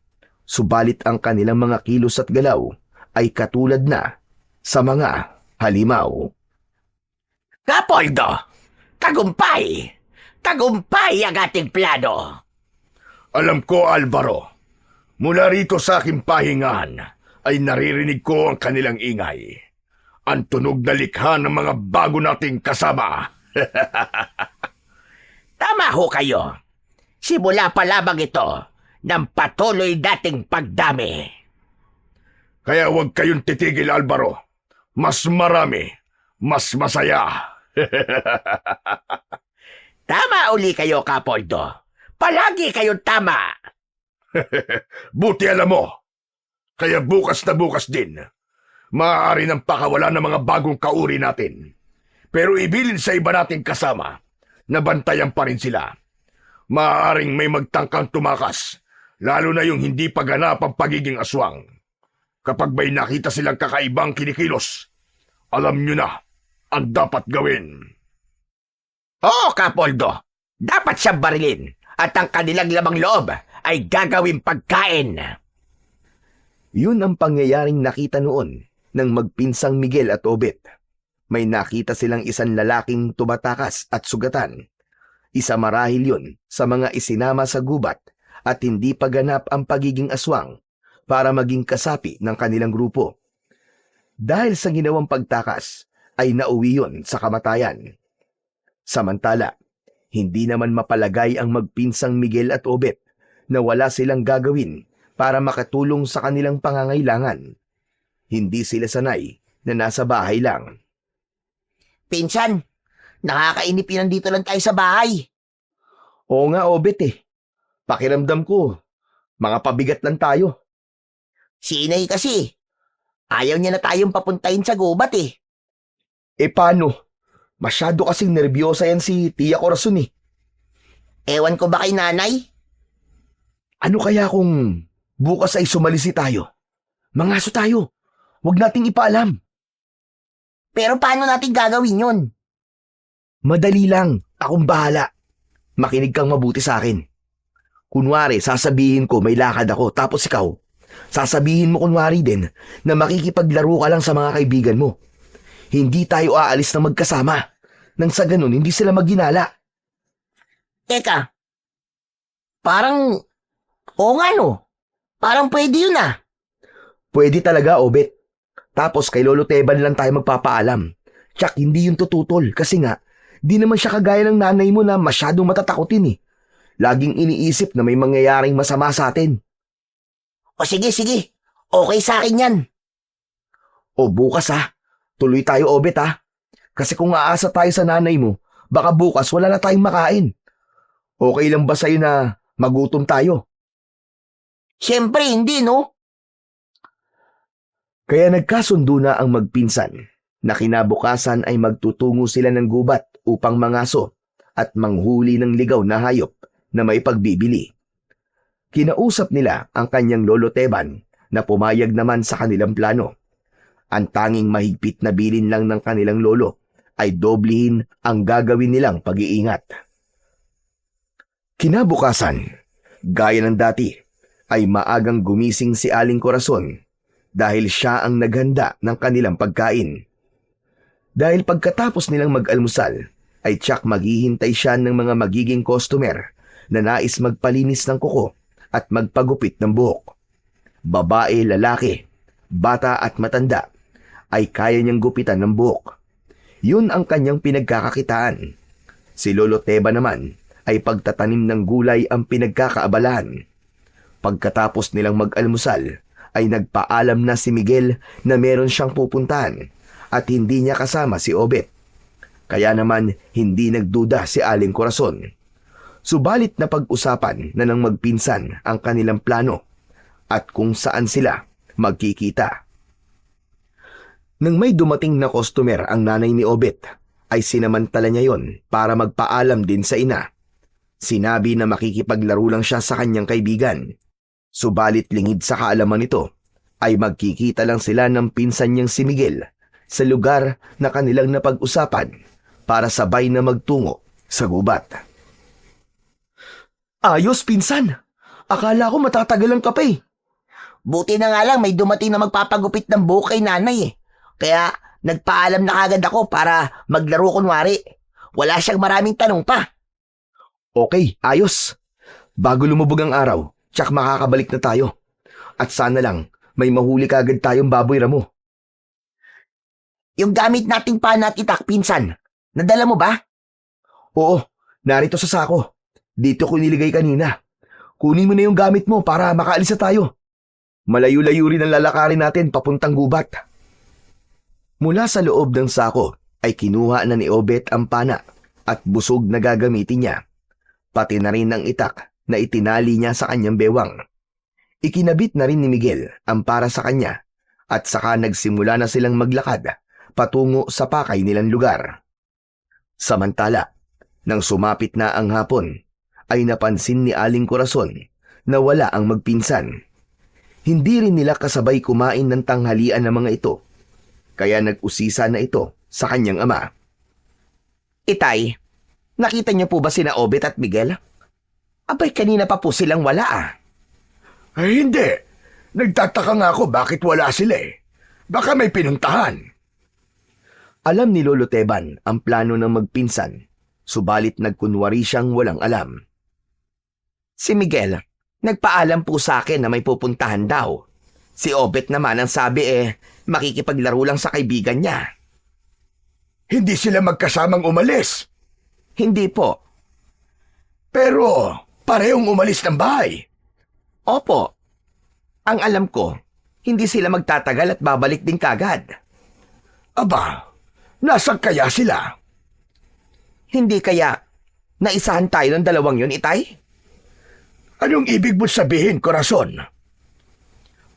subalit ang kanilang mga kilos at galaw ay katulad na sa mga halimaw. Kapoldo! Tagumpay! Tagumpay ang ating plano! Alam ko, Alvaro, mula rito sa aking pahingahan ay naririnig ko ang kanilang ingay. Ang tunog na likha ng mga bago nating kasama. Tama ho kayo. Simula pa lamang ito ng patuloy nating pagdami. Kaya huwag kayong titigil, Alvaro. Mas marami, mas masaya. Tama uli kayo, Kapoldo. Palagi kayong tama. Buti alam mo. Kaya bukas na bukas din, maaari ng pakawala ng mga bagong kauri natin. Pero ibilin sa iba nating kasama, nabantayan pa rin sila. Maaaring may magtangkang tumakas, lalo na yung hindi paganap ang pagiging aswang. Kapag may nakita silang kakaibang kinikilos, alam nyo na ang dapat gawin. Oo, Kapoldo. Dapat siyang barilin at ang kanilang lamang loob ay gagawing pagkain. Yun ang pangyayaring nakita noon ng magpinsang Miguel at Obet. May nakita silang isang lalaking tumatakas at sugatan. Isa marahil yun sa mga isinama sa gubat at hindi paganap ang pagiging aswang para maging kasapi ng kanilang grupo. Dahil sa ginawang pagtakas ay nauwi yun sa kamatayan. Samantala, hindi naman mapalagay ang magpinsang Miguel at Obet na wala silang gagawin para makatulong sa kanilang pangangailangan. Hindi sila sanay na nasa bahay lang. Pinsan, nakakainip yun nandito lang tayo sa bahay. Oo nga, Obet Pakiramdam ko, mga pabigat lang tayo. Si Inay kasi, ayaw niya na tayong papuntahin sa gubat eh. Paano? Masyado kasing nervyosa yan si Tia Corazon Ewan ko ba kay nanay? Ano kaya kung bukas ay sumalisi tayo? Mangaso tayo. Huwag nating ipaalam. Pero paano natin gagawin yun? Madali lang. Akong bahala. Makinig kang mabuti sa akin. Kunwari, sasabihin ko may lakad ako, tapos ikaw, sasabihin mo kunwari din na makikipaglaro ka lang sa mga kaibigan mo. Hindi tayo aalis na magkasama. Nang sa ganun, hindi sila magginala. Teka, parang, oo nga no, parang pwede yun ah. Pwede talaga, Obet. Tapos kay Lolo Teban lang tayo magpapaalam. Tsak, hindi yun tututol kasi nga, di naman siya kagaya ng nanay mo na masyadong matatakotin Laging iniisip na may mangyayaring masama sa atin. O sige, okay sa akin yan. O bukas tuloy tayo, Obet Kasi kung aasa tayo sa nanay mo, baka bukas wala na tayong makain. Okay lang ba sa'yo na magutom tayo? Siyempre hindi no. Kaya nagkasundo na ang magpinsan na kinabukasan ay magtutungo sila ng gubat upang mangaso at manghuli ng ligaw na hayop na may pagbibili. Kinausap nila ang kanyang lolo Teban na pumayag naman sa kanilang plano. Ang tanging mahigpit na bilin lang ng kanilang lolo ay doblehin ang gagawin nilang pag-iingat. Kinabukasan, gaya ng dati, ay maagang gumising si Aling Corazon dahil siya ang naghanda ng kanilang pagkain. Dahil pagkatapos nilang mag-almusal, ay tsak maghihintay siya ng mga magiging customer na nais magpalinis ng kuko at magpagupit ng buhok. Babae, lalaki, bata at matanda ay kaya niyang gupitan ng buhok. Yun ang kanyang pinagkakakitaan. Si Lolo Teba naman ay pagtatanim ng gulay ang pinagkakaabalahan. Pagkatapos nilang mag-almusal, ay nagpaalam na si Miguel na meron siyang pupuntahan at hindi niya kasama si Obet. Kaya naman hindi nagduda si Aling Corazon. Subalit na pag-usapan na ng magpinsan ang kanilang plano at kung saan sila magkikita. Nang may dumating na customer ang nanay ni Obet, ay sinamantala niya yon para magpaalam din sa ina. Sinabi na makikipaglaro lang siya sa kanyang kaibigan. Subalit lingid sa kaalaman nito, ay magkikita lang sila ng pinsan niyang si Miguel sa lugar na kanilang napag-usapan para sabay na magtungo sa gubat. Ayos, pinsan! Akala ko matatagalan ka pa Buti na nga lang may dumating na magpapagupit ng buhok kay nanay eh. Kaya nagpaalam na agad ako para maglaro kunwari. Wala siyang maraming tanong pa. Okay, ayos. Bago lumubog ang araw, tsak makakabalik na tayo. At sana lang, may mahuli kagad tayong baboy ramo. Yung gamit nating panat-itak, pinsan, nadala mo ba? Oo, narito sa sako. Dito ko niligay kanina. Kunin mo na yung gamit mo para makaalis na tayo. Malayo-layo rin ang lalakarin natin papuntang gubat. Mula sa loob ng sako ay kinuha na ni Obet ang pana at busog na gagamitin niya, pati na rin ang itak na itinali niya sa kanyang bewang. Ikinabit na rin ni Miguel ang para sa kanya at saka nagsimula na silang maglakad patungo sa pakay nilang lugar. Samantala, nang sumapit na ang hapon, ay napansin ni Aling Corazon na wala ang magpinsan. Hindi rin nila kasabay kumain ng tanghalian ng mga ito, kaya nag-usisa na ito sa kanyang ama. Itay, nakita niyo po ba sina Obet at Miguel? Abay, kanina pa po silang wala Ay, hindi. Nagtataka nga ako bakit wala sila eh. Baka may pinuntahan. Alam ni Lolo Teban ang plano ng magpinsan, subalit nagkunwari siyang walang alam. Si Miguel, nagpaalam po sa akin na may pupuntahan daw. Si Obet naman ang sabi makikipaglaro lang sa kaibigan niya. Hindi sila magkasamang umalis. Hindi po. Pero parehong umalis ng bahay. Opo. Ang alam ko, hindi sila magtatagal at babalik din kagad. Aba, nasaan kaya sila? Hindi kaya naisahan tayo ng dalawang yun, Itay? Anong ibig mo sabihin, Corazon?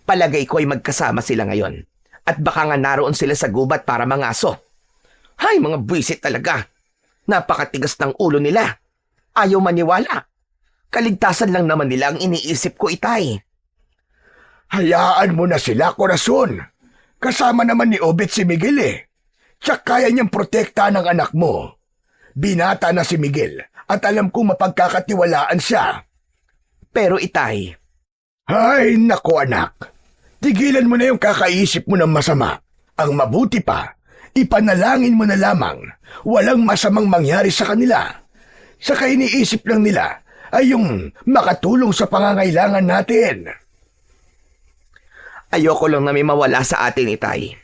Palagay ko ay magkasama sila ngayon. At baka nga naroon sila sa gubat para mangaso. Hay, mga buwisit talaga. Napakatigas ng ulo nila. Ayaw maniwala. Kaligtasan lang naman nila ang iniisip ko, Itay. Hayaan mo na sila, Corazon. Kasama naman ni Obet si Miguel eh. Tsak kaya niyang protektahan ang anak mo. Binata na si Miguel at alam kong mapagkakatiwalaan siya. Pero Itay, Ay, naku anak. Tigilan mo na yung kakaisip mo ng masama. Ang mabuti pa, ipanalangin mo na lamang. Walang masamang mangyari sa kanila. Sa iniisip lang nila ay yung makatulong sa pangangailangan natin. ayoko lang na may mawala sa atin, Itay.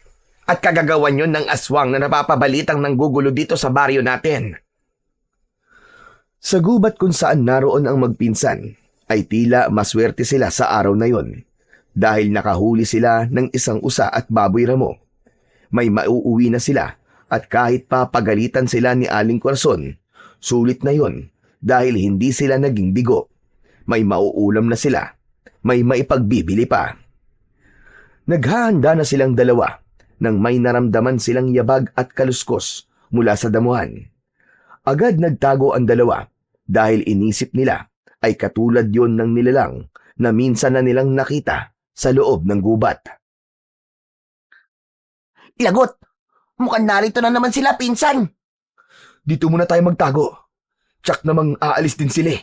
At kagagawan yun ng aswang na napapabalitang nanggugulo dito sa baryo natin. Sa gubat kung saan naroon ang magpinsan, ay tila maswerte sila sa araw na yon dahil nakahuli sila ng isang usa at baboy ramo. May mauuwi na sila at kahit pa pagalitan sila ni Aling Corazon, sulit na yon dahil hindi sila naging bigo. May mauulam na sila, may maipagbibili pa. Naghahanda na silang dalawa nang may naramdaman silang yabag at kaluskos mula sa damuhan. Agad nagtago ang dalawa dahil inisip nila ay katulad yon ng nilalang na minsan na nilang nakita sa loob ng gubat. Lagot! Mukhang narito na naman sila, pinsan! Dito muna tayo magtago. Tsak namang aalis din sila.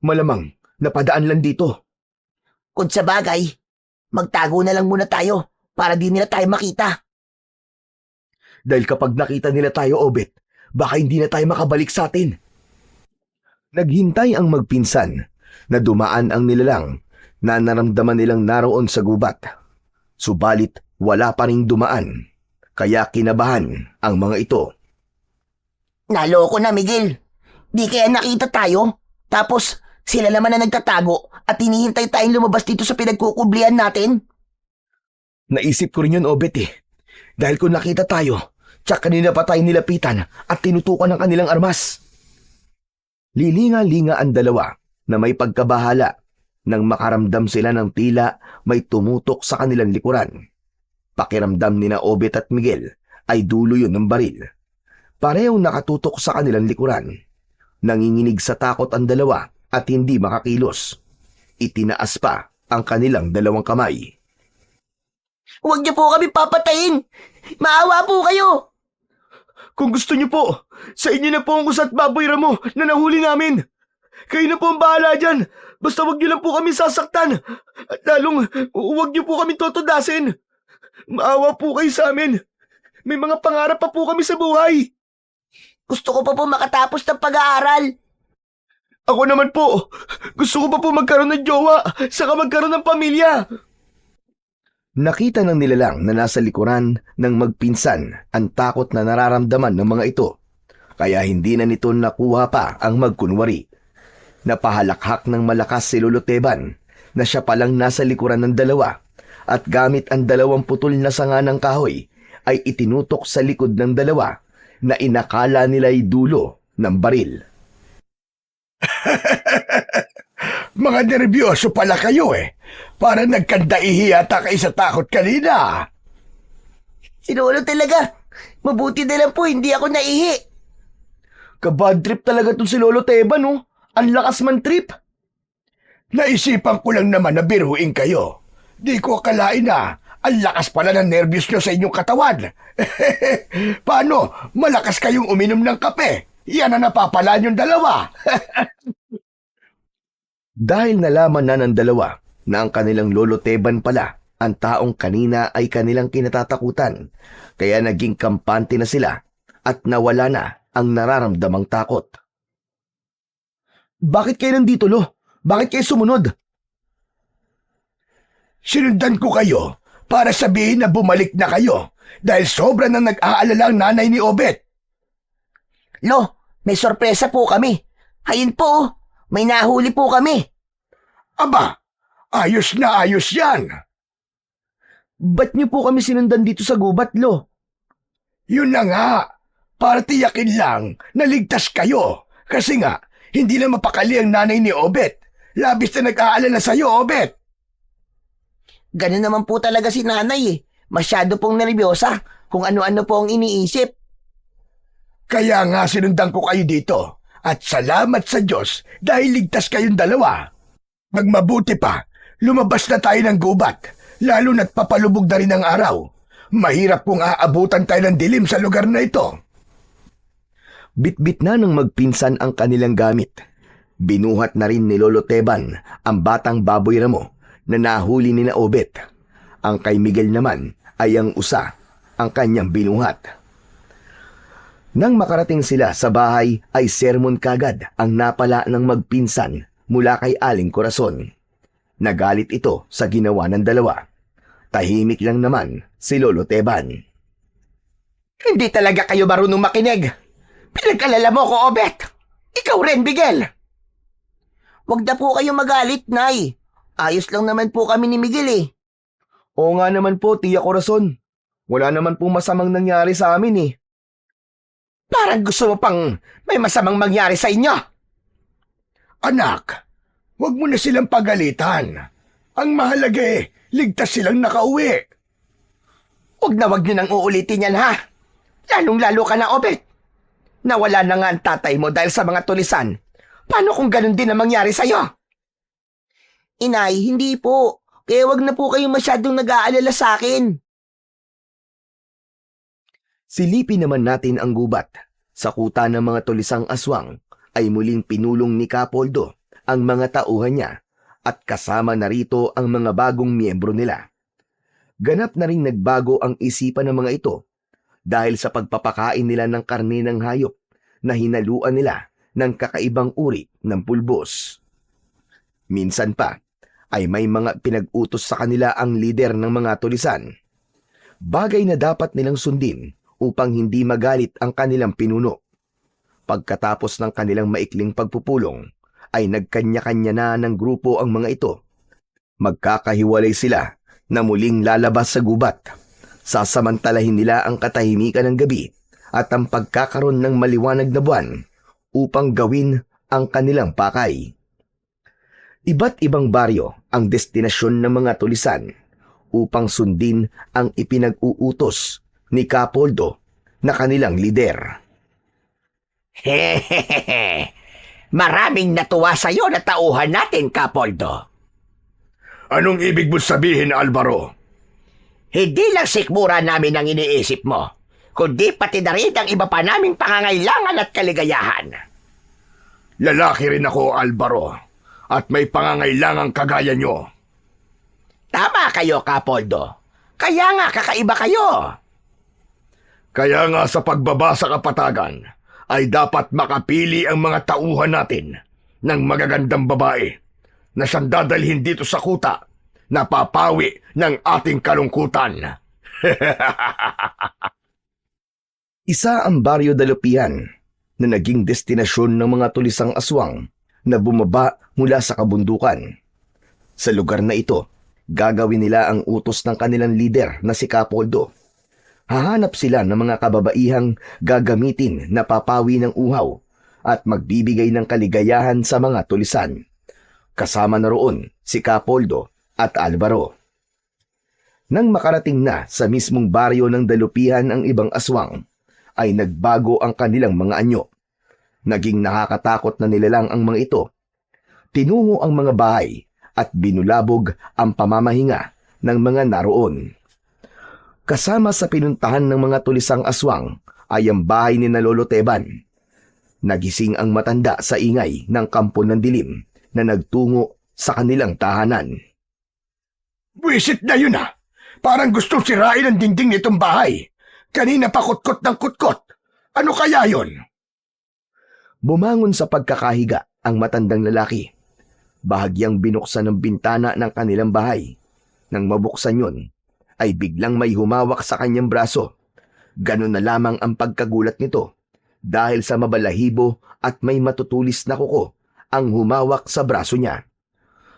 Malamang napadaan lang dito. Kung sa bagay, magtago na lang muna tayo para di nila tayo makita. Dahil kapag nakita nila tayo, Obet, baka hindi na tayo makabalik sa atin. Naghintay ang magpinsan na dumaan ang nilalang na naramdaman nilang naroon sa gubat. Subalit wala pa ring dumaan, kaya kinabahan ang mga ito. Naloko na, Miguel. Di kaya nakita tayo, tapos sila naman na nagtatago at hinihintay tayong lumabas dito sa pinagkukublihan natin? Naisip ko rin yun, Obet Dahil kung nakita tayo, tsak kanina pa tayo nilapitan at tinutukan ng kanilang armas. Lilinga-linga ang dalawa na may pagkabahala nang makaramdam sila ng tila may tumutok sa kanilang likuran. Pakiramdam ni na Obet at Miguel ay dulo yun ng baril. Parehong nakatutok sa kanilang likuran. Nanginginig sa takot ang dalawa at hindi makakilos. Itinaas pa ang kanilang dalawang kamay. Huwag niyo po kami papatayin! Maawa po kayo! Kung gusto niyo po, sa inyo na po ang usat baboy ramo na nahuli namin. Kayo na po ang bahala dyan. Basta wag niyo lang po kami sasaktan. At lalong wag niyo po kami totodasin. Maawa po kayo sa amin. May mga pangarap pa po kami sa buhay. Gusto ko pa po makatapos ng pag-aaral. Ako naman po, gusto ko pa po magkaroon ng jowa, saka magkaroon ng pamilya. Nakita ng nilalang na nasa likuran ng magpinsan ang takot na nararamdaman ng mga ito, kaya hindi na nito nakuha pa ang magkunwari. Napahalakhak ng malakas si Lolo Teban na siya palang nasa likuran ng dalawa at gamit ang dalawang putol na sanga ng kahoy ay itinutok sa likod ng dalawa na inakala nila'y dulo ng baril. Mga nervyoso pala kayo eh. Para nagkandaihi yata kayo sa takot kanina. Si Lolo talaga. Mabuti na lang po, hindi ako naihi. Kabad trip talaga tong si Lolo Teban, oh. Ang lakas man trip. Naisipan ko lang naman na biruin kayo. Di ko akalain na ang lakas pala ng nervyos nyo sa inyong katawan. Paano? Malakas kayong uminom ng kape. Yan ang napapala niyong dalawa. Dahil nalaman na ng dalawa na ang kanilang Lolo Teban pala ang taong kanina ay kanilang kinatatakutan, kaya naging kampante na sila at nawala na ang nararamdamang takot. Bakit kayo nandito, Lo? Bakit kayo sumunod? Sinundan ko kayo para sabihin na bumalik na kayo dahil sobra na nag-aalala ang nanay ni Obet. Lo, may sorpresa po kami. Hayun po, oh. May nahuli po kami. Aba, ayos na ayos yan. Ba't niyo po kami sinundan dito sa gubat, Lo? Yun na nga, para tiyakin lang na ligtas kayo. Kasi nga, hindi na mapakali ang nanay ni Obet. Labis na nag-aalala sa'yo, Obet. Ganun naman po talaga si nanay eh. Masyado pong nervyosa kung ano-ano po ang iniisip. Kaya nga sinundan ko kayo dito. At salamat sa Diyos dahil ligtas kayong dalawa. Magmabuti pa, lumabas na tayo ng gubat, lalo na't papalubog na rin ang araw. Mahirap kung aabutan tayo ng dilim sa lugar na ito. Bitbit na ng magpinsan ang kanilang gamit. Binuhat na rin ni Lolo Teban ang batang baboy ramo na nahuli ni na Obet. Ang kay Miguel naman ay ang usa, ang kanyang binuhat. Nang makarating sila sa bahay ay sermon kagad ang napala ng magpinsan mula kay Aling Corazon. Nagalit ito sa ginawa ng dalawa. Tahimik lang naman si Lolo Teban. Hindi talaga kayo marunong makinig. Pinag-alala mo ko, Obet. Ikaw rin, Miguel. Huwag na po kayong magalit, Nay. Ayos lang naman po kami ni Miguel eh. Oo nga naman po, Tia Corazon. Wala naman po masamang nangyari sa amin eh. Parang gusto mo pang may masamang mangyari sa inyo. Anak, huwag mo na silang pagalitan. Ang mahalaga eh, ligtas silang nakauwi. Huwag nyo nang uulitin yan, ha? Lalong-lalo ka na, Obet. Nawala na nga ang tatay mo dahil sa mga tulisan. Paano kung ganun din ang mangyari sa'yo? Inay, hindi po. Kaya wag na po kayong masyadong nag-aalala sa akin. Silipin naman natin ang gubat. Sa kuta ng mga tulisang aswang ay muling pinulong ni Capoldo ang mga tauhan niya at kasama na rito ang mga bagong miyembro nila. Ganap na rin nagbago ang isipan ng mga ito dahil sa pagpapakain nila ng karne ng hayop na hinaluan nila ng kakaibang uri ng pulbos. Minsan pa ay may mga pinag-utos sa kanila ang lider ng mga tulisan. Bagay na dapat nilang sundin upang hindi magalit ang kanilang pinuno. Pagkatapos ng kanilang maikling pagpupulong, ay nagkanya-kanya na ng grupo ang mga ito. Magkakahiwalay sila na muling lalabas sa gubat. Sasamantalahin nila ang katahimikan ng gabi at ang pagkakaroon ng maliwanag na buwan upang gawin ang kanilang pakay. Iba't ibang baryo ang destinasyon ng mga tulisan upang sundin ang ipinag-uutos ni Capoldo na kanilang lider. Hehehe. Maraming natuwa sa'yo na tauhan natin, Capoldo. Anong ibig mo sabihin, Alvaro? Hindi lang sikmura namin ang iniisip mo, kundi pati na rin ang iba pa naming pangangailangan at kaligayahan. Lalaki rin ako, Alvaro, at may pangangailangang kagaya nyo. Tama kayo, Capoldo. Kaya nga kakaiba kayo. Kaya nga sa pagbaba sa kapatagan, ay dapat makapili ang mga tauhan natin ng magagandang babae na siyang dadalhin dito sa kuta na papawi ng ating kalungkutan. Isa ang Baryo Dalupian na naging destinasyon ng mga tulisang aswang na bumaba mula sa kabundukan. Sa lugar na ito, gagawin nila ang utos ng kanilang lider na si Capoldo. Hahanap sila ng mga kababaihang gagamitin na papawi ng uhaw at magbibigay ng kaligayahan sa mga tulisan. Kasama na roon si Capoldo at Alvaro. Nang makarating na sa mismong baryo ng dalupihan ang ibang aswang, ay nagbago ang kanilang mga anyo. Naging nakakatakot na nilalang ang mga ito. Tinungo ang mga bahay at binulabog ang pamamahinga ng mga naroon. Kasama sa pinuntahan ng mga tulisang aswang ay ang bahay ni Lolo Teban. Nagising ang matanda sa ingay ng kampo ng dilim na nagtungo sa kanilang tahanan. Buwisit na yun ah! Parang gustong sirain ang dingding nitong bahay. Kanina pa kutkot ng kutkot. Ano kaya yon? Bumangon sa pagkakahiga ang matandang lalaki. Bahagyang binuksan ng bintana ng kanilang bahay. Nang mabuksan yun, ay biglang may humawak sa kanyang braso. Ganun na lamang ang pagkagulat nito dahil sa mabalahibo at may matutulis na kuko ang humawak sa braso niya.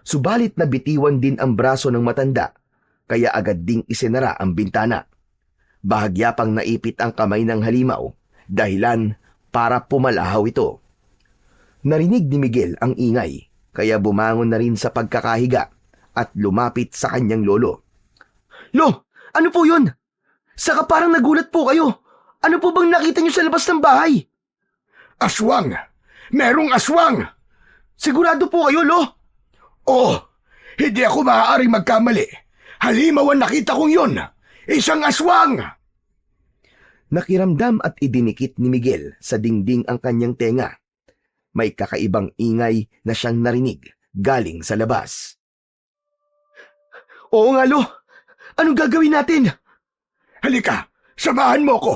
Subalit nabitiwan din ang braso ng matanda kaya agad ding isinara ang bintana. Bahagya pang naipit ang kamay ng halimaw dahilan para pumalahaw ito. Narinig ni Miguel ang ingay kaya bumangon na rin sa pagkakahiga at lumapit sa kanyang lolo. Lo, ano po yun? Saka parang nagulat po kayo. Ano po bang nakita niyo sa labas ng bahay? Aswang! Merong aswang! Sigurado po kayo, Lo? Oh, hindi ako maaaring magkamali. Halimaw ang nakita kong yun. Isang aswang! Nakiramdam at idinikit ni Miguel sa dingding ang kanyang tenga. May kakaibang ingay na siyang narinig galing sa labas. Oo nga, Lo. Anong gagawin natin? Halika, samahan mo ko.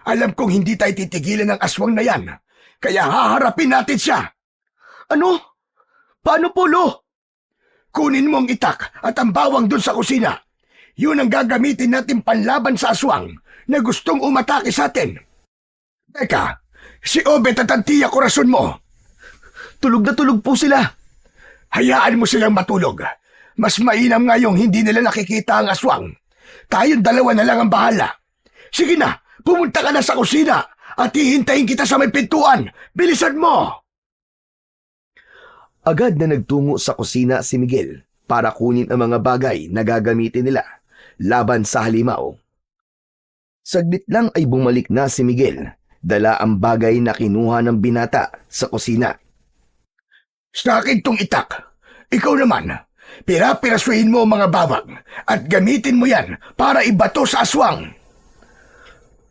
Alam kong hindi tayo titigilan ng aswang na yan. Kaya haharapin natin siya. Ano? Paano po, Lo? Kunin mo ang itak at ang bawang dun sa kusina. Yun ang gagamitin natin panlaban sa aswang na gustong umatake sa atin. Teka, si Obet at ang tiya korason mo. Tulog na tulog po sila. Hayaan mo silang matulog. Mas mainam ngayong hindi nila nakikita ang aswang. Tayong dalawa na lang ang bahala. Sige na, pumunta ka na sa kusina at hihintayin kita sa may pintuan. Bilisan mo! Agad na nagtungo sa kusina si Miguel para kunin ang mga bagay na gagamitin nila laban sa halimaw. Saglit lang ay bumalik na si Miguel, dala ang bagay na kinuha ng binata sa kusina. Sa akin tong itak. Ikaw naman, pirapirasuhin mo ang mga bawang at gamitin mo yan para ibato sa aswang.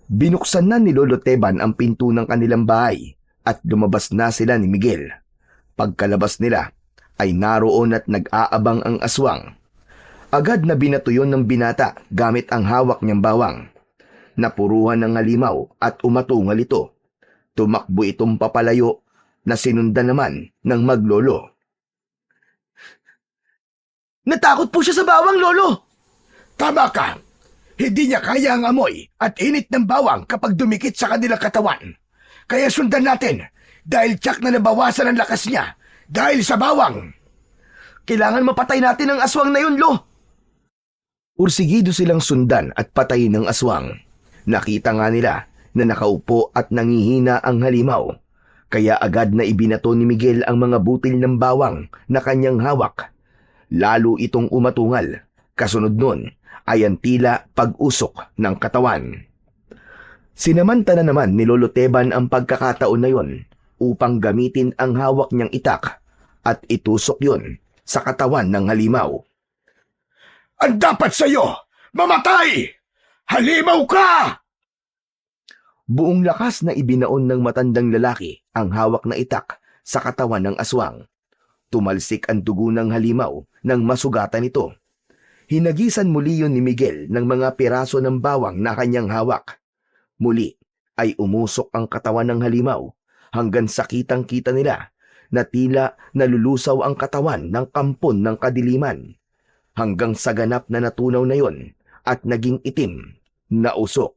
Binuksan na ni Lolo Teban ang pinto ng kanilang bahay at lumabas na sila ni Miguel. Pagkalabas nila ay naroon at nag-aabang ang aswang. Agad na binato yun ng binata gamit ang hawak niyang bawang. Napuruhan ng halimaw at umatungal ito. Tumakbo itong papalayo na sinundan naman ng maglolo. Natakot po siya sa bawang, Lolo. Tama ka. Hindi niya kaya ang amoy at init ng bawang kapag dumikit sa kanilang katawan. Kaya sundan natin dahil tiyak na nabawasan ang lakas niya dahil sa bawang. Kailangan mapatay natin ang aswang na yun, Lo. Ursigido silang sundan at patayin ng aswang. Nakita nga nila na nakaupo at nangihina ang halimaw. Kaya agad na ibinato ni Miguel ang mga butil ng bawang na kanyang hawak. Lalo itong umatungal. Kasunod nun ay ang tila pag-usok ng katawan. Sinamantala naman ni Lolo Teban ang pagkakataon na yon upang gamitin ang hawak niyang itak at itusok yon sa katawan ng halimaw. Ang dapat sa'yo, mamatay! Halimaw ka! Buong lakas na ibinaon ng matandang lalaki ang hawak na itak sa katawan ng aswang. Tumalsik ang dugo ng halimaw nang masugatan ito. Hinagisan muli yun ni Miguel ng mga piraso ng bawang na kanyang hawak. Muli ay umusok ang katawan ng halimaw hanggang sakitang-kita nila na tila nalulusaw ang katawan ng kampon ng kadiliman. Hanggang sa ganap na natunaw na yon at naging itim na usok.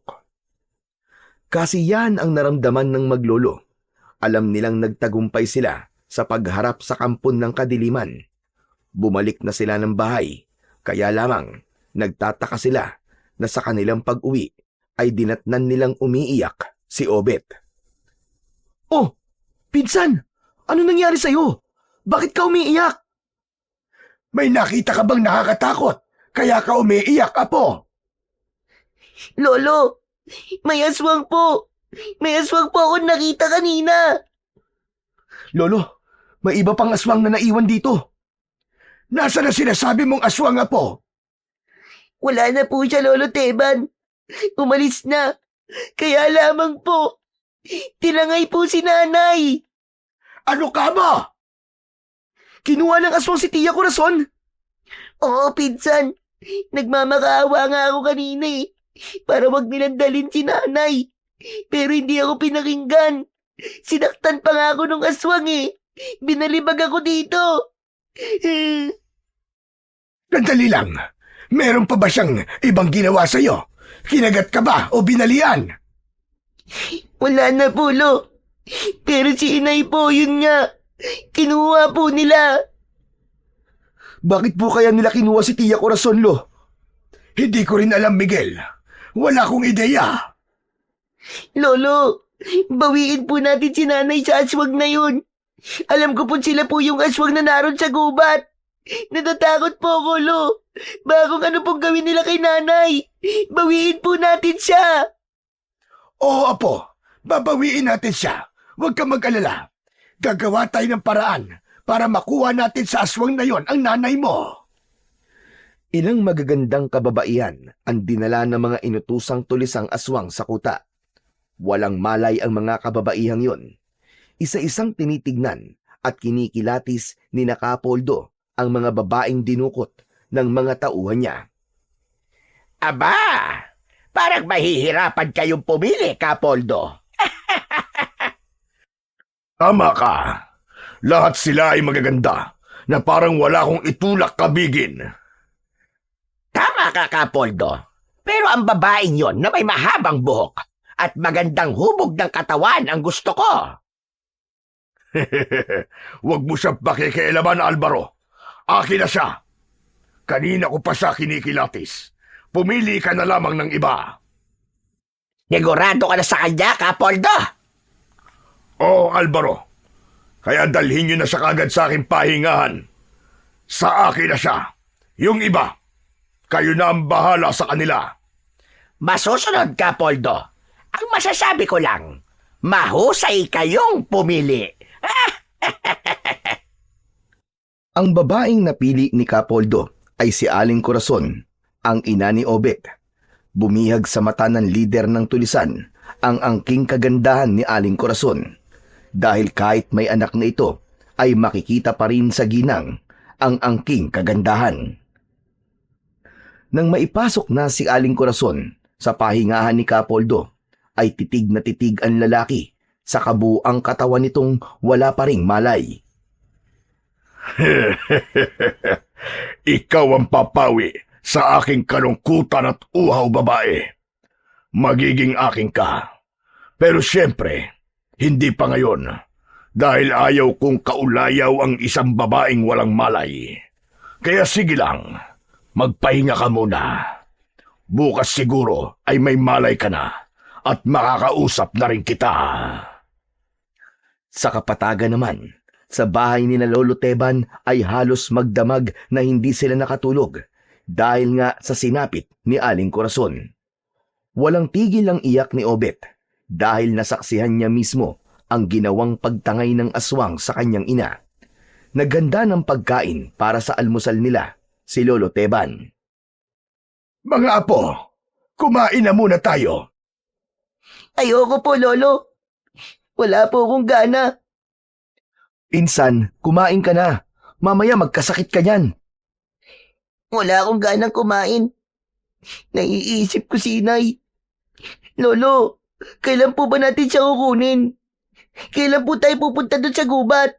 Kasiyahan ang naramdaman ng maglolo. Alam nilang nagtagumpay sila sa pagharap sa kampon ng kadiliman. Bumalik na sila ng bahay, kaya lamang nagtataka sila na sa kanilang pag-uwi ay dinatnan nilang umiiyak si Obet. Oh, pinsan! Ano nangyari sa'yo? Bakit ka umiiyak? May nakita ka bang nakakatakot? Kaya ka umiiyak, Apo? Lolo, may aswang po. May aswang po akong nakita kanina. Lolo, may iba pang aswang na naiwan dito. Nasaan na sinasabi mong aswang, Apo? Wala na po siya, Lolo Teban. Umalis na. Kaya lamang po, tinangay po si nanay. Ano ka ba? Kinuha ng aswang si Tia Corazon. Oo, pinsan. Nagmamakaawa nga ako kanina para wag nilang dalhin si nanay. Pero hindi ako pinakinggan. Sinaktan pa nga ako nung aswang Binalibag ako dito. Sandali lang. Meron pa ba siyang ibang ginawa sa'yo? Kinagat ka ba o binalian? Wala na po, Lo. Pero si inay po, yun nga. Kinuha po nila. Bakit po kaya nila kinuha si Tia Corazon, Lo? Hindi ko rin alam, Miguel. Wala akong ideya. Lolo, bawiin po natin si nanay sa aswang na yun. Alam ko po sila po yung aswang na naroon sa gubat. Natatakot po ako, Lo. Baka kung ano pong gawin nila kay nanay. Bawiin po natin siya. Oo, Apo. Babawiin natin siya. Huwag kang mag-alala. Gagawa tayo ng paraan para makuha natin sa aswang na yon ang nanay mo. Ilang magagandang kababaihan ang dinala ng mga inutusang tulisang aswang sa kuta. Walang malay ang mga kababaihang yon. Isa-isang tinitignan at kinikilatis ni Nakapoldo ang mga babaeng dinukot ng mga tauhan niya. Aba, parang mahihirapan kayong pumili, Kapoldo. Tama ka. Lahat sila ay magaganda na parang wala akong itulak kabigin. Tama ka, Kapoldo. Pero ang babaeng yon na may mahabang buhok at magandang hubog ng katawan ang gusto ko. Huwag mo siyang pakikialaman, Alvaro. Akin na siya. Kanina ko pa siya kinikilatis. Pumili ka na lamang ng iba. Negurado ka na sa kanya, Kapoldo. Oo, Alvaro. Kaya dalhin niyo na siya kagad sa aking pahingahan. Sa akin na siya. Yung iba, kayo na ang bahala sa kanila. Masusunod, Kapoldo. Ang masasabi ko lang, mahusay kayong pumili. Ang babaeng napili ni Kapoldo ay si Aling Corazon, ang ina ni Obet. Bumihag sa mata ng lider ng tulisan ang angking kagandahan ni Aling Corazon. Dahil kahit may anak na ito, ay makikita pa rin sa ginang ang angking kagandahan. Nang maipasok na si Aling Corazon sa pahingahan ni Kapoldo, ay titig na titig ang lalaki sa kabuang katawan nitong wala pa ring malay. Ikaw ang papawi sa aking kalungkutan at uhaw, babae. Magiging aking ka. Pero siyempre, hindi pa ngayon, dahil ayaw kong kaulayaw ang isang babaeng walang malay. Kaya sige lang, magpahinga ka muna. Bukas siguro ay may malay ka na at makakausap na rin kita. Sa kapatagan naman, sa bahay ni na Lolo Teban ay halos magdamag na hindi sila nakatulog dahil nga sa sinapit ni Aling Corazon. Walang tigil ang iyak ni Obet dahil nasaksihan niya mismo ang ginawang pagtangay ng aswang sa kanyang ina. Naghanda ng pagkain para sa almusal nila si Lolo Teban. Mga apo, kumain na muna tayo. Ayoko po, Lolo. Wala po akong gana. Insan, kumain ka na. Mamaya magkasakit ka niyan. Wala akong ganang kumain. Naiisip ko si inay. Lolo, kailan po ba natin siya kukunin? Kailan po tayo pupunta doon sa gubat?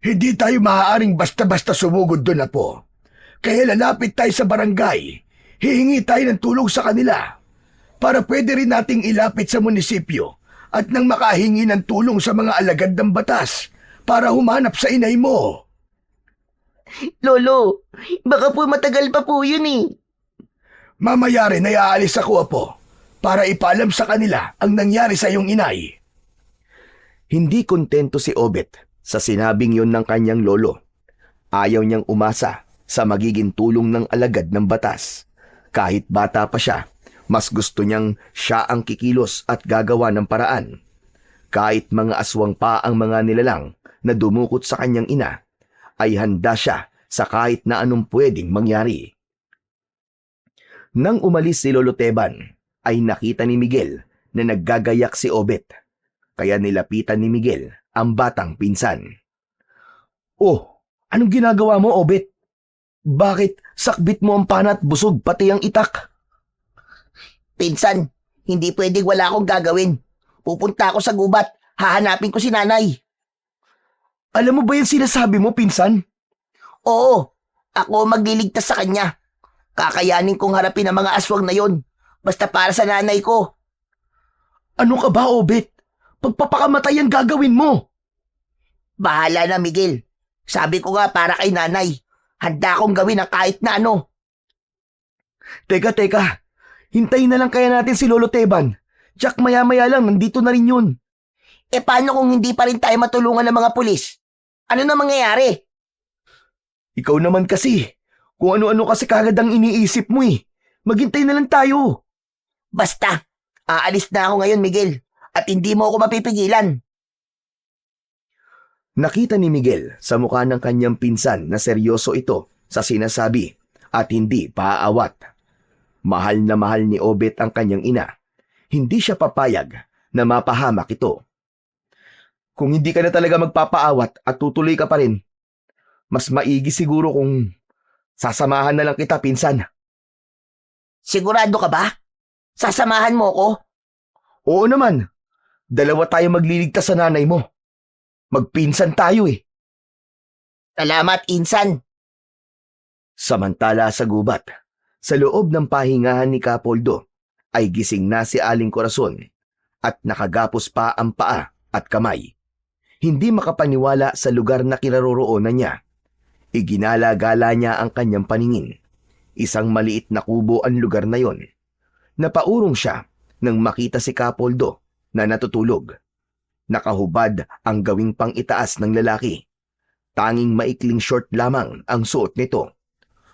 Hindi tayo maaaring basta-basta sumugod doon, apo. Kaya lalapit tayo sa barangay. Hihingi tayo ng tulong sa kanila. Para pwede rin nating ilapit sa munisipyo at nang makahingi ng tulong sa mga alagad ng batas para humanap sa inay mo. Lolo, baka po matagal pa po yun Mamaya rin ay aalis ako, apo. para ipaalam sa kanila ang nangyari sa iyong inay. Hindi kontento si Obet sa sinabing yon ng kanyang lolo. Ayaw niyang umasa sa magiging tulong ng alagad ng batas. Kahit bata pa siya, mas gusto niyang siya ang kikilos at gagawa ng paraan. Kahit mga aswang pa ang mga nilalang na dumukot sa kanyang ina, ay handa siya sa kahit na anong pwedeng mangyari. Nang umalis si Lolo Teban, ay nakita ni Miguel na naggagayak si Obet. Kaya nilapitan ni Miguel ang batang pinsan. "Oh, anong ginagawa mo, Obet? Bakit sakbit mo ang pana at busog pati ang itak?" Pinsan, hindi pwedeng wala akong gagawin. Pupunta ako sa gubat, hahanapin ko si nanay. Alam mo ba yung sinasabi mo, pinsan? Oo, ako magliligtas sa kanya. Kakayanin kong harapin ang mga aswang na yon. Basta para sa nanay ko. Ano ka ba, Obet? Pagpapakamatay ang gagawin mo. Bahala na, Miguel. Sabi ko nga para kay nanay. Handa akong gawin ang kahit na ano. Teka. Hintayin na lang kaya natin si Lolo Teban. Jack, maya-maya lang, nandito na rin yun. E paano kung hindi pa rin tayo matulungan ng mga pulis? Ano na mangyayari? Ikaw naman kasi. Kung ano-ano kasi kagad ang iniisip mo eh. Maghintay na lang tayo. Basta, aalis na ako ngayon, Miguel. At hindi mo ako mapipigilan. Nakita ni Miguel sa mukha ng kanyang pinsan na seryoso ito sa sinasabi at hindi paaawat. Mahal na mahal ni Obet ang kanyang ina. Hindi siya papayag na mapahamak ito. Kung hindi ka na talaga magpapaawat at tutuloy ka pa rin, mas maigi siguro kung sasamahan na lang kita, pinsan. Sigurado ka ba? Sasamahan mo ko? Oo naman. Dalawa tayo magliligtas sa nanay mo. Magpinsan tayo eh. Salamat, Insan. Samantala sa gubat, sa loob ng pahingahan ni Kapoldo, ay gising na si Aling Corazon at nakagapos pa ang paa at kamay. Hindi makapaniwala sa lugar na kinaroroonan niya. Iginala-gala niya ang kanyang paningin. Isang maliit na kubo ang lugar na yon. Napaurong siya nang makita si Kapoldo na natutulog. Nakahubad ang gawing pang-itaas ng lalaki. Tanging maikling short lamang ang suot nito.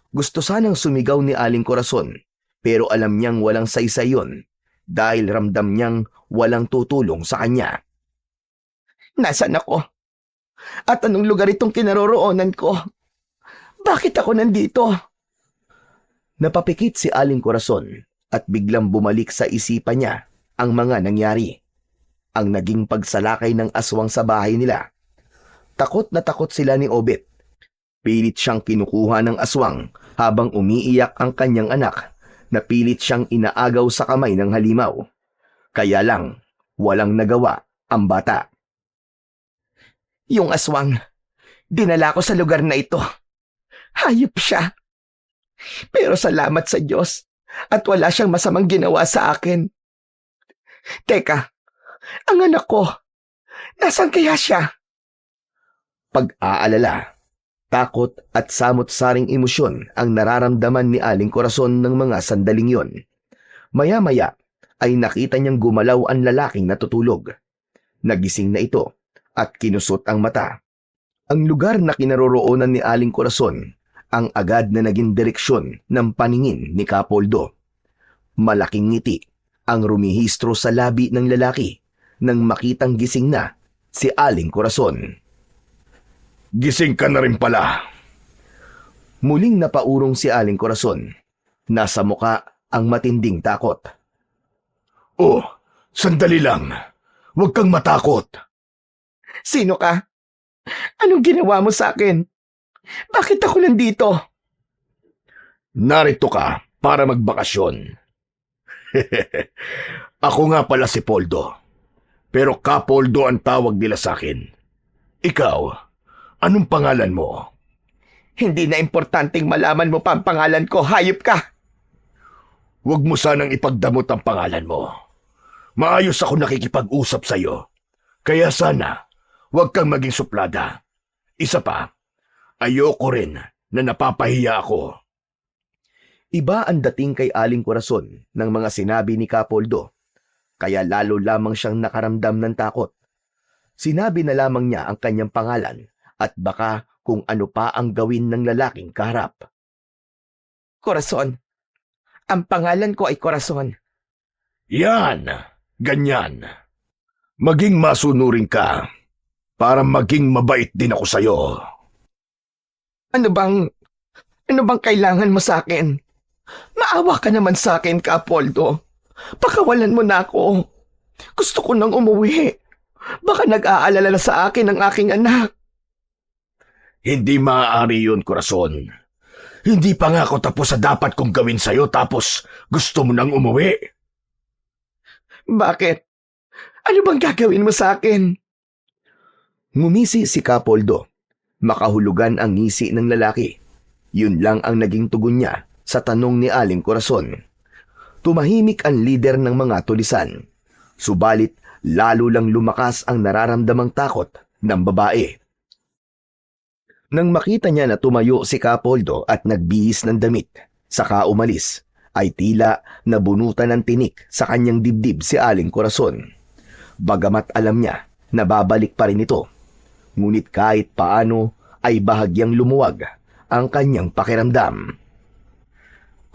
Gusto sanang sumigaw ni Aling Corazon, pero alam niyang walang saysay yon dahil ramdam niyang walang tutulong sa kanya. Nasaan ako? At anong lugar itong kinaroroonan ko? Bakit ako nandito? Napapikit si Aling Corazon at biglang bumalik sa isipan niya ang mga nangyari. Ang naging pagsalakay ng aswang sa bahay nila. Takot na takot sila ni Obet. Pilit siyang kinukuha ng aswang habang umiiyak ang kanyang anak na pilit siyang inaagaw sa kamay ng halimaw. Kaya lang, walang nagawa ang bata. Yung aswang, dinala ko sa lugar na ito. Hayop siya. Pero salamat sa Diyos at wala siyang masamang ginawa sa akin. Teka, ang anak ko, nasaan kaya siya? Pag-aalala, takot at samot-saring emosyon ang nararamdaman ni Aling Corazon ng mga sandaling yon. Maya-maya ay nakita niyang gumalaw ang lalaking natutulog. Nagising na ito at kinusot ang mata. Ang lugar na kinaroroonan ni Aling Corazon ang agad na naging direksyon ng paningin ni Kapoldo. Malaking ngiti ang rumihistro sa labi ng lalaki nang makitang gising na si Aling Corazon. Gising ka na rin pala. Muling napaurong si Aling Corazon. Nasa muka ang matinding takot. Oh, sandali lang. Huwag kang matakot. Sino ka? Anong ginawa mo sa akin? Bakit ako nandito? Narito ka para magbakasyon. Ako nga pala si Poldo. Pero Kapoldo ang tawag nila sa akin. Ikaw, anong pangalan mo? Hindi na importanteng malaman mo pa ang pangalan ko, hayop ka. Huwag mo sanang ipagdamot ang pangalan mo. Maayos ako nakikipag-usap sa iyo. Kaya sana, huwag kang maging suplada. Isa pa, ayoko rin na napapahiya ako. Iba ang dating kay Aling Corazon ng mga sinabi ni Kapoldo, kaya lalo lamang siyang nakaramdam ng takot. Sinabi na lamang niya ang kanyang pangalan at baka kung ano pa ang gawin ng lalaking kaharap. Corazon. Ang pangalan ko ay Corazon. Yan, ganyan. Maging masunurin ka para maging mabait din ako sa'yo. Ano bang kailangan mo sa akin? Maawa ka naman sa akin, Kapoldo. Pakawalan mo na ako. Gusto ko nang umuwi. Baka nag-aalala na sa akin ang aking anak. Hindi maaari yun, Corazon. Hindi pa nga ako tapos sa dapat kong gawin sa'yo tapos gusto mo nang umuwi. Bakit? Ano bang gagawin mo sa akin? Ngumisi si Kapoldo. Makahulugan ang ngisi ng lalaki. Yun lang ang naging tugon niya sa tanong ni Aling Corazon. Tumahimik ang lider ng mga tulisan. Subalit, lalo lang lumakas ang nararamdamang takot ng babae. Nang makita niya na tumayo si Kapoldo at nagbihis ng damit, saka umalis, ay tila nabunutan ng tinik sa kanyang dibdib si Aling Corazon. Bagamat alam niya na babalik pa rin ito, ngunit kahit paano ay bahagyang lumuwag ang kanyang pakiramdam.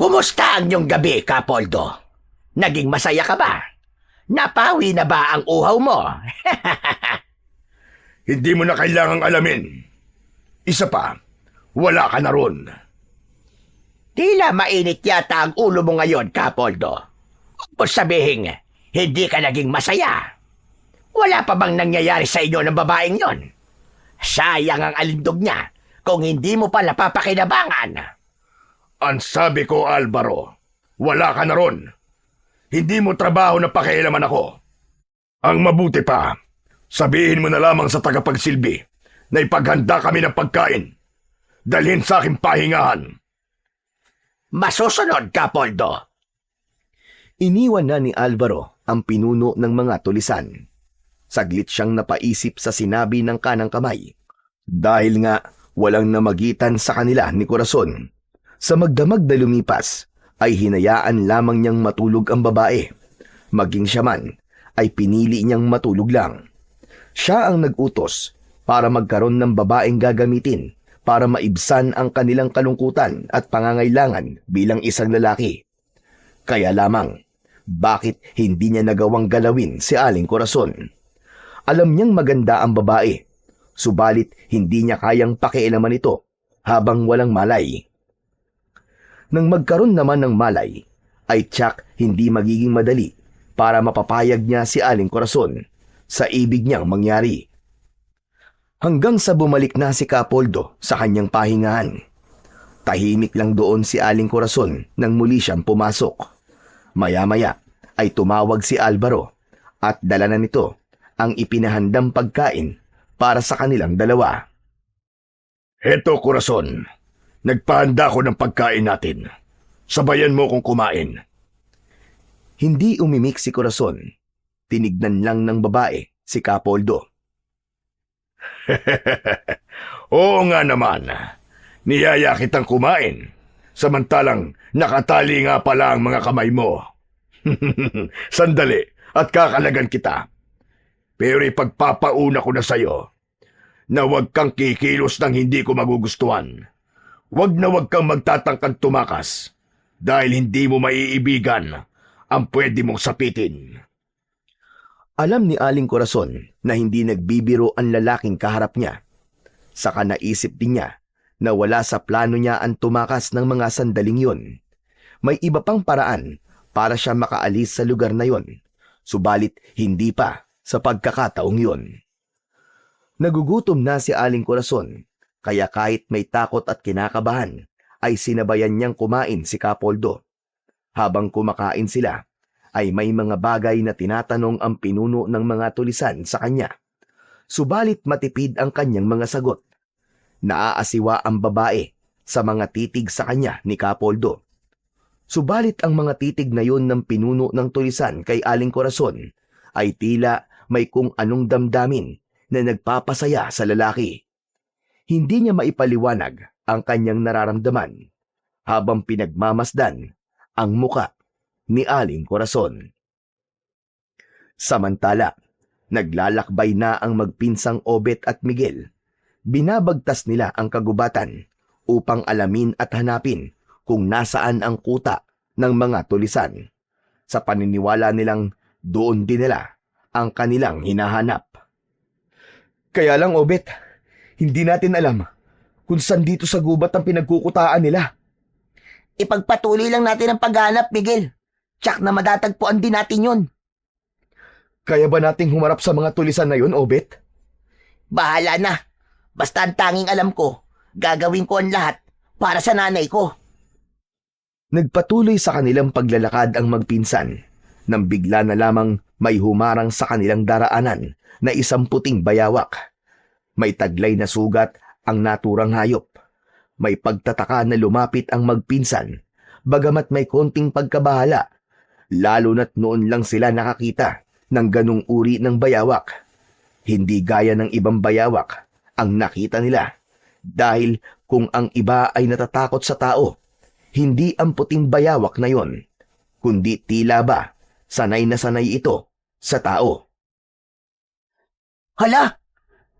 Kumusta ang iyong gabi, Kapoldo? Naging masaya ka ba? Napawi na ba ang uhaw mo? Hindi mo na kailangang alamin. Isa pa, wala ka na ron. Tila mainit yata ang ulo mo ngayon, Kapoldo. O sabihin, hindi ka naging masaya. Wala pa bang nangyayari sa inyo ng babaeng yon? Sayang ang alindog niya kung hindi mo pa napapakinabangan. Ang sabi ko, Alvaro, wala ka na ron. Hindi mo trabaho na pakialaman ako. Ang mabuti pa, sabihin mo na lamang sa tagapagsilbi na ipaghanda kami ng pagkain. Dalhin sa aking pahingahan. Masusunod, Kapoldo. Iniwan na ni Alvaro ang pinuno ng mga tulisan. Saglit siyang napaisip sa sinabi ng kanang kamay. Dahil nga walang namagitan sa kanila ni Corazon. Sa magdamag na lumipas, ay hinayaan lamang niyang matulog ang babae. Maging siya man, ay pinili niyang matulog lang. Siya ang nag-utos para magkaroon ng babaeng gagamitin para maibsan ang kanilang kalungkutan at pangangailangan bilang isang lalaki. Kaya lamang, bakit hindi niya nagawang galawin si Aling Corazon? Alam niyang maganda ang babae, subalit hindi niya kayang pakialaman ito habang walang malay. Nang magkaroon naman ng malay, ay tiyak hindi magiging madali para mapapayag niya si Aling Corazon sa ibig niyang mangyari. Hanggang sa bumalik na si Kapoldo sa kanyang pahingahan. Tahimik lang doon si Aling Corazon nang muli siyang pumasok. Maya-maya ay tumawag si Alvaro at dala na nito ang ipinahandang pagkain para sa kanilang dalawa. Heto, Corazon. Nagpahanda ko ng pagkain natin. Sabayan mo kong kumain. Hindi umimik si Corazon. Tinignan lang ng babae si Kapoldo. Oo nga naman. Niyaya kitang kumain. Samantalang nakatali nga pala ang mga kamay mo. Sandali at kakalagan kita. Pero ipagpapauna ko na sa'yo na huwag kang kikilos ng hindi ko magugustuhan. Huwag na huwag kang magtatangkang tumakas dahil hindi mo maiibigan ang pwede mong sapitin. Alam ni Aling Corazon na hindi nagbibiro ang lalaking kaharap niya. Saka naisip din niya na wala sa plano niya ang tumakas ng mga sandaling yun. May iba pang paraan para siya makaalis sa lugar na yon, subalit hindi pa sa pagkakataong yun. Nagugutom na si Aling Corazon, kaya kahit may takot at kinakabahan, ay sinabayan niyang kumain si Kapoldo. Habang kumakain sila, ay may mga bagay na tinatanong ang pinuno ng mga tulisan sa kanya. Subalit matipid ang kanyang mga sagot. Naaasiwa ang babae sa mga titig sa kanya ni Kapoldo. Subalit ang mga titig na yon ng pinuno ng tulisan kay Aling Corazon ay tila may kung anong damdamin na nagpapasaya sa lalaki. Hindi niya maipaliwanag ang kanyang nararamdaman. habang pinagmamasdan ang muka ni Aling Corazon. Samantala, naglalakbay na ang magpinsang Obet at Miguel. Binabagtas nila ang kagubatan upang alamin at hanapin kung nasaan ang kuta ng mga tulisan. Sa paniniwala nilang doon din nila ang kanilang hinahanap. Kaya lang, Obet, hindi natin alam kung saan dito sa gubat ang pinagkukutaan nila. Ipagpatuloy lang natin ang paghanap, Miguel. Tsak na madatagpuan din natin yun. Kaya ba nating humarap sa mga tulisan na yun, Obet? Bahala na. Basta ang tanging alam ko, gagawin ko ang lahat para sa nanay ko. Nagpatuloy sa kanilang paglalakad ang magpinsan nang bigla na lamang may humarang sa kanilang daraanan na isang puting bayawak. May taglay na sugat ang naturang hayop. May pagtataka na lumapit ang magpinsan, bagamat may konting pagkabahala, lalo na't noon lang sila nakakita ng ganung uri ng bayawak. Hindi gaya ng ibang bayawak ang nakita nila, dahil kung ang iba ay natatakot sa tao, hindi ang puting bayawak na yon, kundi tila ba sanay na sanay ito sa tao. Hala!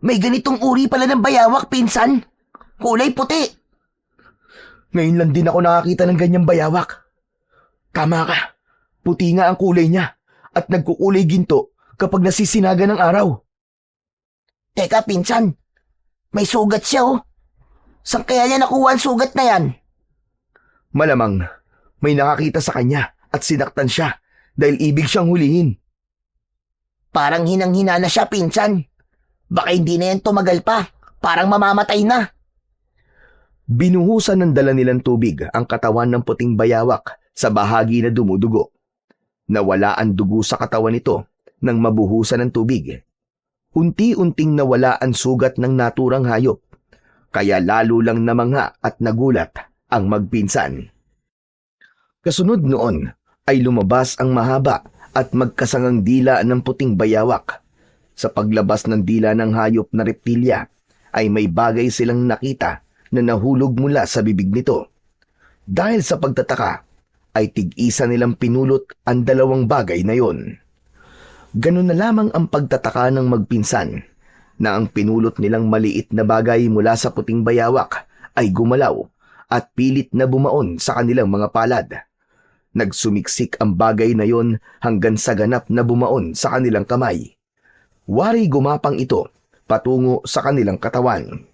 May ganitong uri pala ng bayawak, pinsan. Kulay puti. Ngayon lang din ako nakakita ng ganyang bayawak. Tama ka, puti nga ang kulay niya at nagkukulay ginto kapag nasisinaga ng araw. Teka, pinsan. May sugat siya, oh. Saan kaya niya nakuha ang sugat na yan? Malamang may nakakita sa kanya at sinaktan siya dahil ibig siyang hulihin. Parang hinang-hina na siya, pinsan. Baka hindi na yan tumagal pa. Parang mamamatay na. Binuhusan ng dala nilang tubig ang katawan ng puting bayawak sa bahagi na dumudugo. Nawala ang dugo sa katawan nito nang mabuhusan ng tubig. Unti-unting nawala ang sugat ng naturang hayop, kaya lalo lang namangha at nagulat ang magpinsan. Kasunod noon ay lumabas ang mahaba at magkasangang dila ng puting bayawak. Sa paglabas ng dila ng hayop na reptilya ay may bagay silang nakita na nahulog mula sa bibig nito. Dahil sa pagtataka ay tig-isa nilang pinulot ang dalawang bagay na yon. Ganun na lamang ang pagtataka ng magpinsan na ang pinulot nilang maliit na bagay mula sa puting bayawak ay gumalaw at pilit na bumaon sa kanilang mga palad. Nagsumiksik ang bagay na yon hanggang sa ganap na bumaon sa kanilang kamay. Wari gumapang ito patungo sa kanilang katawan.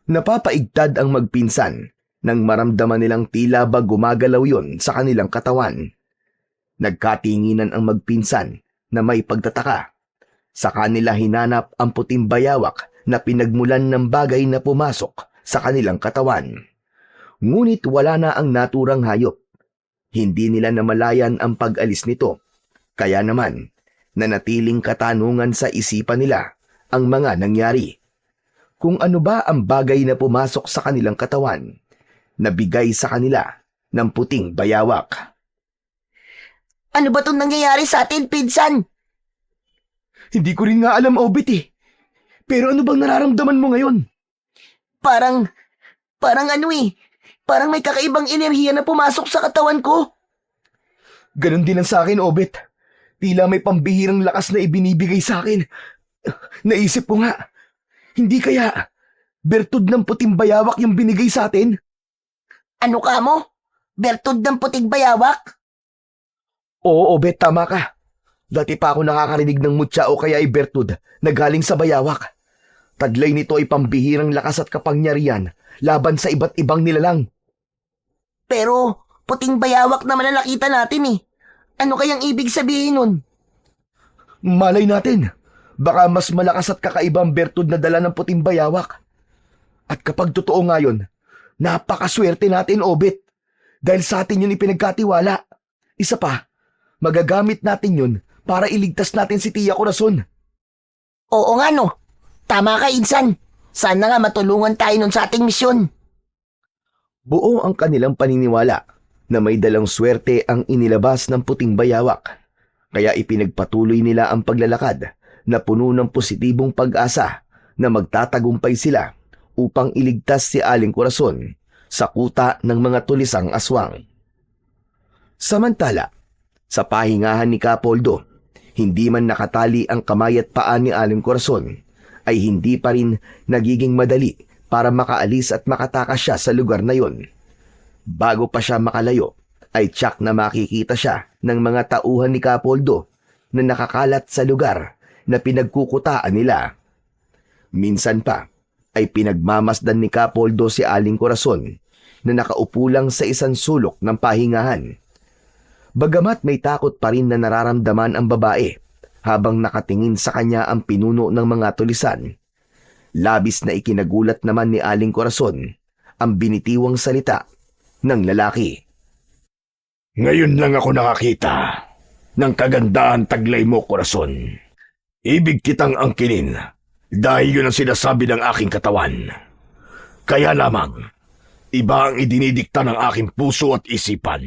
Napapaigtad ang magpinsan nang maramdaman nilang tila ba gumagalaw yon sa kanilang katawan. Nagkatinginan ang magpinsan na may pagtataka. Sa kanila hinanap ang puting bayawak na pinagmulan ng bagay na pumasok sa kanilang katawan. Ngunit wala na ang naturang hayop. Hindi nila namalayan ang pag-alis nito. Kaya naman, nanatiling katanungan sa isipan nila ang mga nangyari. Kung ano ba ang bagay na pumasok sa kanilang katawan, nabigay sa kanila ng puting bayawak. Ano ba itong nangyayari sa atin, pinsan? Hindi ko rin nga alam, Obet eh. Pero ano bang nararamdaman mo ngayon? Parang ano eh. Parang may kakaibang enerhiya na pumasok sa katawan ko. Ganon din ang sa akin, Obet. Tila may pambihirang lakas na ibinibigay sa akin. Naisip ko nga, hindi kaya bertud ng puting bayawak yung binigay sa atin? Ano ka mo? Bertud ng puting bayawak? Oo, Obet, tama ka. Dati pa ako nakakarinig ng mutya o kaya ay bertud na galing sa bayawak. Taglay nito ay pambihirang lakas at kapangyarihan laban sa iba't ibang nilalang. Pero puting bayawak naman na nakita natin eh. Ano kayang ibig sabihin nun? Malay natin, baka mas malakas at kakaibang bertud na dala ng puting bayawak. At kapag totoo nga yun, napakaswerte natin, Obet. Dahil sa atin yun ipinagkatiwala. Isa pa, magagamit natin yun para iligtas natin si Tia Corazon. Oo nga no. Tama ka, Insan. Sana nga matulungan tayo nun sa ating misyon. Buo ang kanilang paniniwala na may dalang swerte ang inilabas ng puting bayawak. Kaya ipinagpatuloy nila ang paglalakad na puno ng positibong pag-asa na magtatagumpay sila upang iligtas si Aling Corazon sa kuta ng mga tulisang aswang. Samantala, sa pahingahan ni Kapoldo, hindi man nakatali ang kamay at paa ni Aling Corazon, ay hindi pa rin nagiging madali para makaalis at makatakas siya sa lugar na yon. Bago pa siya makalayo, ay tsak na makikita siya ng mga tauhan ni Kapoldo na nakakalat sa lugar na pinagkukutaan nila. Minsan pa ay pinagmamasdan ni Kapoldo si Aling Corazon na nakaupo lang sa isang sulok ng pahingahan. Bagamat may takot pa rin na nararamdaman ang babae habang nakatingin sa kanya ang pinuno ng mga tulisan, labis na ikinagulat naman ni Aling Corazon ang binitiwang salita ng lalaki. Ngayon lang ako nakakita ng kagandahan taglay mo, Corazon. Ibig kitang angkinin dahil yun ang sinasabi ng aking katawan. Kaya lamang, iba ang idinidikta ng aking puso at isipan.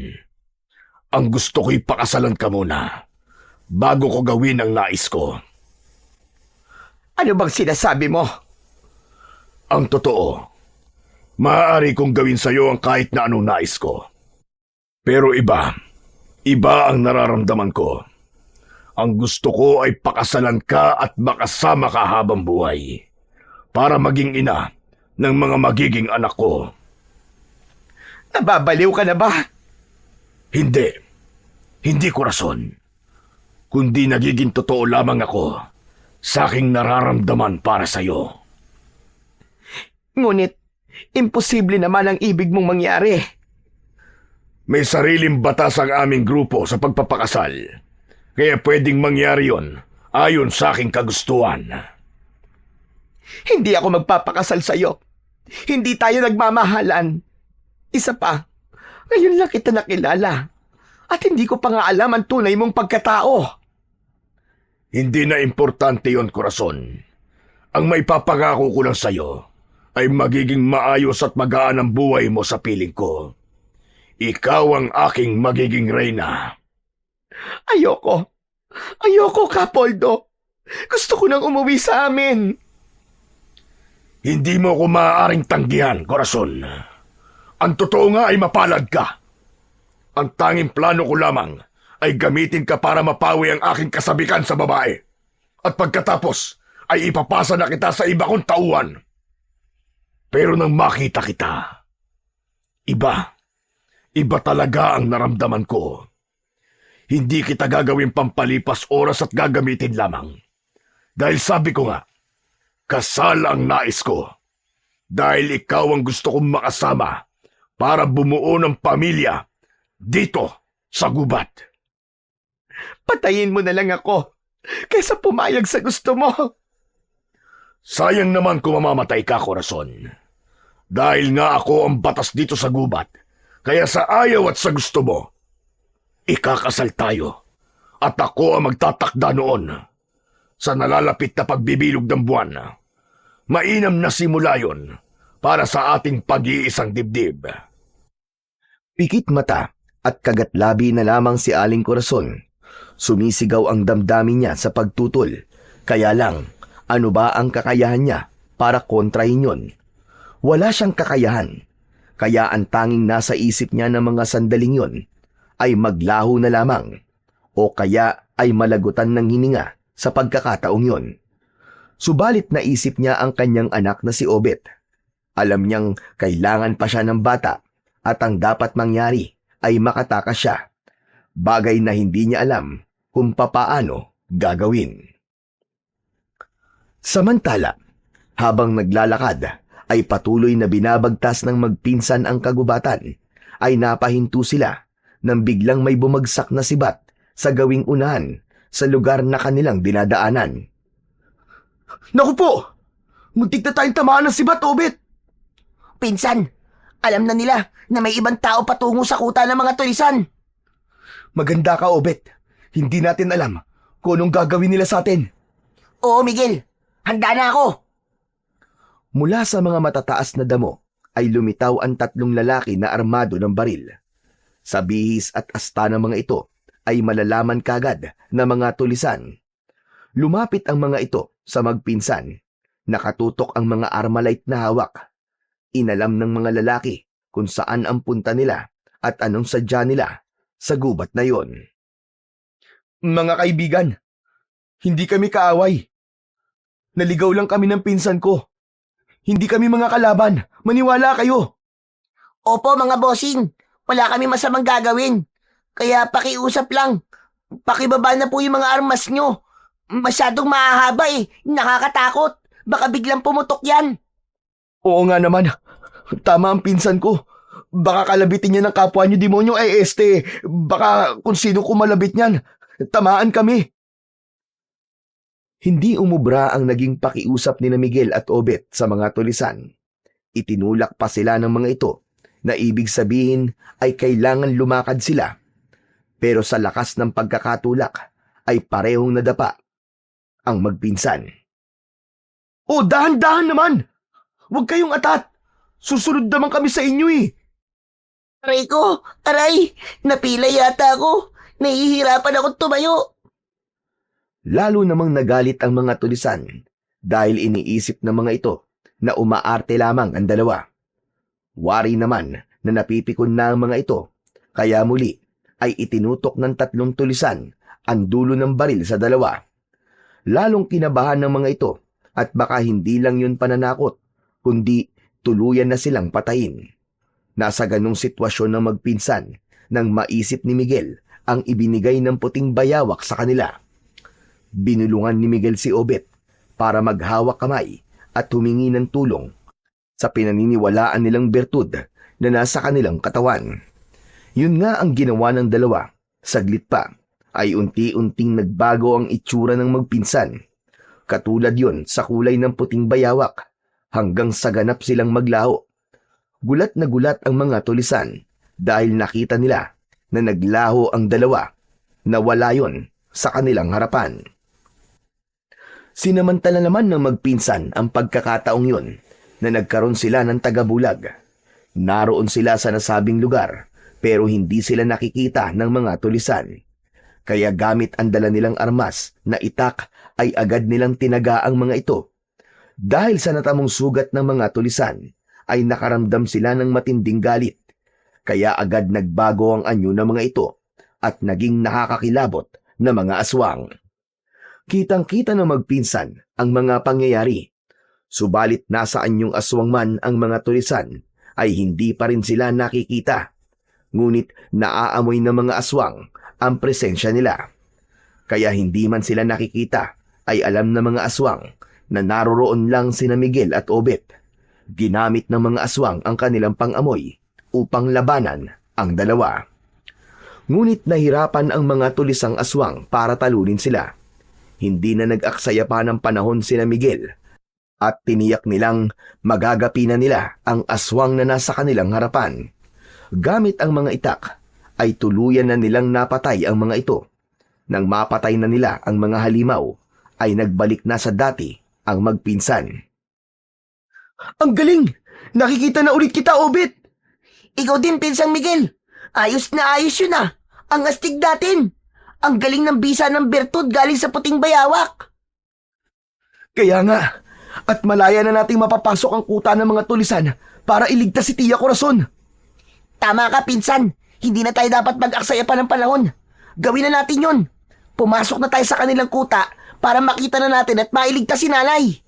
Ang gusto ko'y pakasalan ka muna bago ko gawin ang nais ko. Ano bang sinasabi mo? Ang totoo, maaari kong gawin sa'yo ang kahit na anong nais ko. Pero iba ang nararamdaman ko. Ang gusto ko ay pakasalan ka at makasama ka habang buhay para maging ina ng mga magiging anak ko. Nababaliw ka na ba? Hindi Corazon. Kundi nagiging totoo lamang ako sa aking nararamdaman para sa'yo. Ngunit, imposible naman ang ibig mong mangyari. May sariling batas ang aming grupo sa pagpapakasal, kaya pwedeng mangyari yon ayon sa aking kagustuhan. Hindi ako magpapakasal sa'yo. Hindi tayo nagmamahalan. Isa pa, ngayon lang kita nakilala. At hindi ko pa nga alam ang tunay mong pagkatao. Hindi na importante yon, Corazon. Ang may papangako ko lang sa'yo ay magiging maayos at magaan ang buhay mo sa piling ko. Ikaw ang aking magiging reyna. Ayoko. Ayoko, Kapoldo. Gusto ko nang umuwi sa amin. Hindi mo ko maaaring tanggihan, Corazon. Ang totoo nga ay mapalad ka. Ang tanging plano ko lamang ay gamitin ka para mapawi ang aking kasabikan sa babae. At pagkatapos ay ipapasa na kita sa iba kong tauhan. Pero nang makita kita, iba talaga ang naramdaman ko. Hindi kita gagawin pampalipas oras at gagamitin lamang. Dahil sabi ko nga, kasal ang nais ko. Dahil ikaw ang gusto kong makasama para bumuo ng pamilya dito sa gubat. Patayin mo na lang ako kaysa pumayag sa gusto mo. Sayang naman kung mamamatay ka, Corazon. Dahil nga ako ang batas dito sa gubat, kaya sa ayaw at sa gusto mo, ikakasal tayo at ako ang magtatakda noon sa nalalapit na pagbibilog ng buwan. Mainam na simula yon para sa ating pag-iisang dibdib. Pikit mata at kagatlabi na lamang si Aling Corazon. Sumisigaw ang damdamin niya sa pagtutol. Kaya lang, ano ba ang kakayahan niya para kontrahin yon? Wala siyang kakayahan. Kaya ang tanging nasa isip niya ng mga sandaling yon ay maglaho na lamang o kaya ay malagutan ng hininga sa pagkakataong yon. Subalit naisip niya ang kanyang anak na si Obet. Alam niyang kailangan pa siya ng bata at ang dapat mangyari ay makatakas siya. Bagay na hindi niya alam kung papaano gagawin. Samantala, habang naglalakad ay patuloy na binabagtas ng magpinsan ang kagubatan, ay napahinto sila nang biglang may bumagsak na sibat sa gawing unahan sa lugar na kanilang dinadaanan. Naku po! Muntik na tayong tamaan ng sibat, Obet! Pinsan, alam na nila na may ibang tao patungo sa kuta ng mga tulisan. Maganda ka, Obet. Hindi natin alam kung anong gagawin nila sa atin. Oo, Miguel. Handa na ako. Mula sa mga matataas na damo ay lumitaw ang tatlong lalaki na armado ng baril. Sa bihis at asta ng mga ito ay malalaman kagad na mga tulisan. Lumapit ang mga ito sa magpinsan. Nakatutok ang mga armalite na hawak. Inalam ng mga lalaki kung saan ang punta nila at anong sadya nila sa gubat na yon. Mga kaibigan, hindi kami kaaway. Naligaw lang kami ng pinsan ko. Hindi kami mga kalaban. Maniwala kayo. Opo mga bossing, wala kami masamang gagawin. Kaya pakiusap lang. Pakibaba na po yung mga armas nyo. Masyadong mahahaba eh. Nakakatakot. Baka biglang pumutok yan. Oo nga naman. Tama ang pinsan ko. Baka kalabitin niya ng kapwa niyo demonyo baka kung sino kumalabit niyan. Tamaan kami. Hindi umubra ang naging pakiusap ni Miguel at Obet sa mga tulisan. Itinulak pa sila ng mga ito na ibig sabihin ay kailangan lumakad sila. Pero sa lakas ng pagkakatulak ay parehong nadapa ang magpinsan. O dahan-dahan naman! Huwag kayong atat! Susunod naman kami sa inyo eh! Aray ko! Aray! Napila yata ako! Nahihirapan akong tumayo! Lalo namang nagalit ang mga tulisan dahil iniisip ng mga ito na umaarte lamang ang dalawa. Wari naman na napipikon na ang mga ito, kaya muli ay itinutok ng 3 tulisan ang dulo ng baril sa dalawa. Lalong kinabahan ng mga ito at baka hindi lang yun pananakot, kundi tuluyan na silang patayin. Nasa ganong sitwasyon ng magpinsan nang maisip ni Miguel ang ibinigay ng puting bayawak sa kanila. Binulungan ni Miguel si Obet para maghawak kamay at humingi ng tulong sa pinaniniwalaan nilang bertud na nasa kanilang katawan. Yun nga ang ginawa ng dalawa. Saglit pa ay unti-unting nagbago ang itsura ng magpinsan. Katulad yon sa kulay ng puting bayawak hanggang sa ganap silang maglaho. Gulat na gulat ang mga tulisan dahil nakita nila na naglaho ang dalawa na wala yon sa kanilang harapan. Sinamantala naman ng magpinsan ang pagkakataong yun na nagkaroon sila ng tagabulag. Naroon sila sa nasabing lugar pero hindi sila nakikita ng mga tulisan. Kaya gamit ang dala nilang armas na itak ay agad nilang tinaga ang mga ito. Dahil sa natamong sugat ng mga tulisan ay nakaramdam sila ng matinding galit. Kaya agad nagbago ang anyo ng mga ito at naging nakakakilabot na mga aswang. Kitang-kita na magpinsan ang mga pangyayari. Subalit nasa anyong aswang man ang mga tulisan ay hindi pa rin sila nakikita. Ngunit naaamoy ng mga aswang ang presensya nila. Kaya hindi man sila nakikita ay alam ng mga aswang na naroroon lang sina Miguel at Obet. Ginamit ng mga aswang ang kanilang pang-amoy upang labanan ang dalawa. Ngunit nahirapan ang mga tulisang aswang para talunin sila. Hindi na nag-aksaya pa ng panahon sina Miguel at tiniyak nilang magagapi na nila ang aswang na nasa kanilang harapan. Gamit ang mga itak ay tuluyan na nilang napatay ang mga ito. Nang mapatay na nila ang mga halimaw ay nagbalik na sa dati ang magpinsan. Ang galing! Nakikita na ulit kita, Obet! Ikaw din, Pinsang Miguel. Ayos na ayos yun ah. Ang astig natin. Ang galing ng bisa ng bertud galing sa puting bayawak. Kaya nga, at malaya na nating mapapasok ang kuta ng mga tulisan para iligtas si Tia Corazon. Tama ka, Pinsan. Hindi na tayo dapat mag-aksaya pa ng panahon. Gawin na natin yun. Pumasok na tayo sa kanilang kuta para makita na natin at mailigtas si Nanay.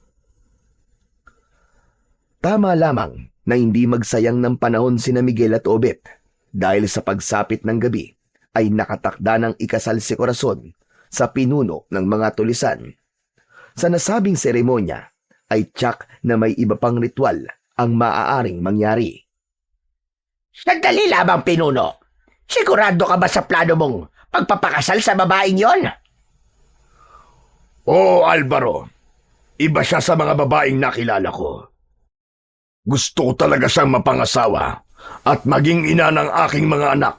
Tama lamang na hindi magsayang ng panahon sina Miguel at Obet dahil sa pagsapit ng gabi ay nakatakda ng ikasal si Corazon sa pinuno ng mga tulisan. Sa nasabing seremonya ay tiyak na may iba pang ritual ang maaaring mangyari. Sandali lamang, pinuno. Sigurado ka ba sa plano mong pagpapakasal sa babaeng yon? Oo, Alvaro. Iba siya sa mga babaeng nakilala ko. Gusto ko talaga siyang mapangasawa at maging ina ng aking mga anak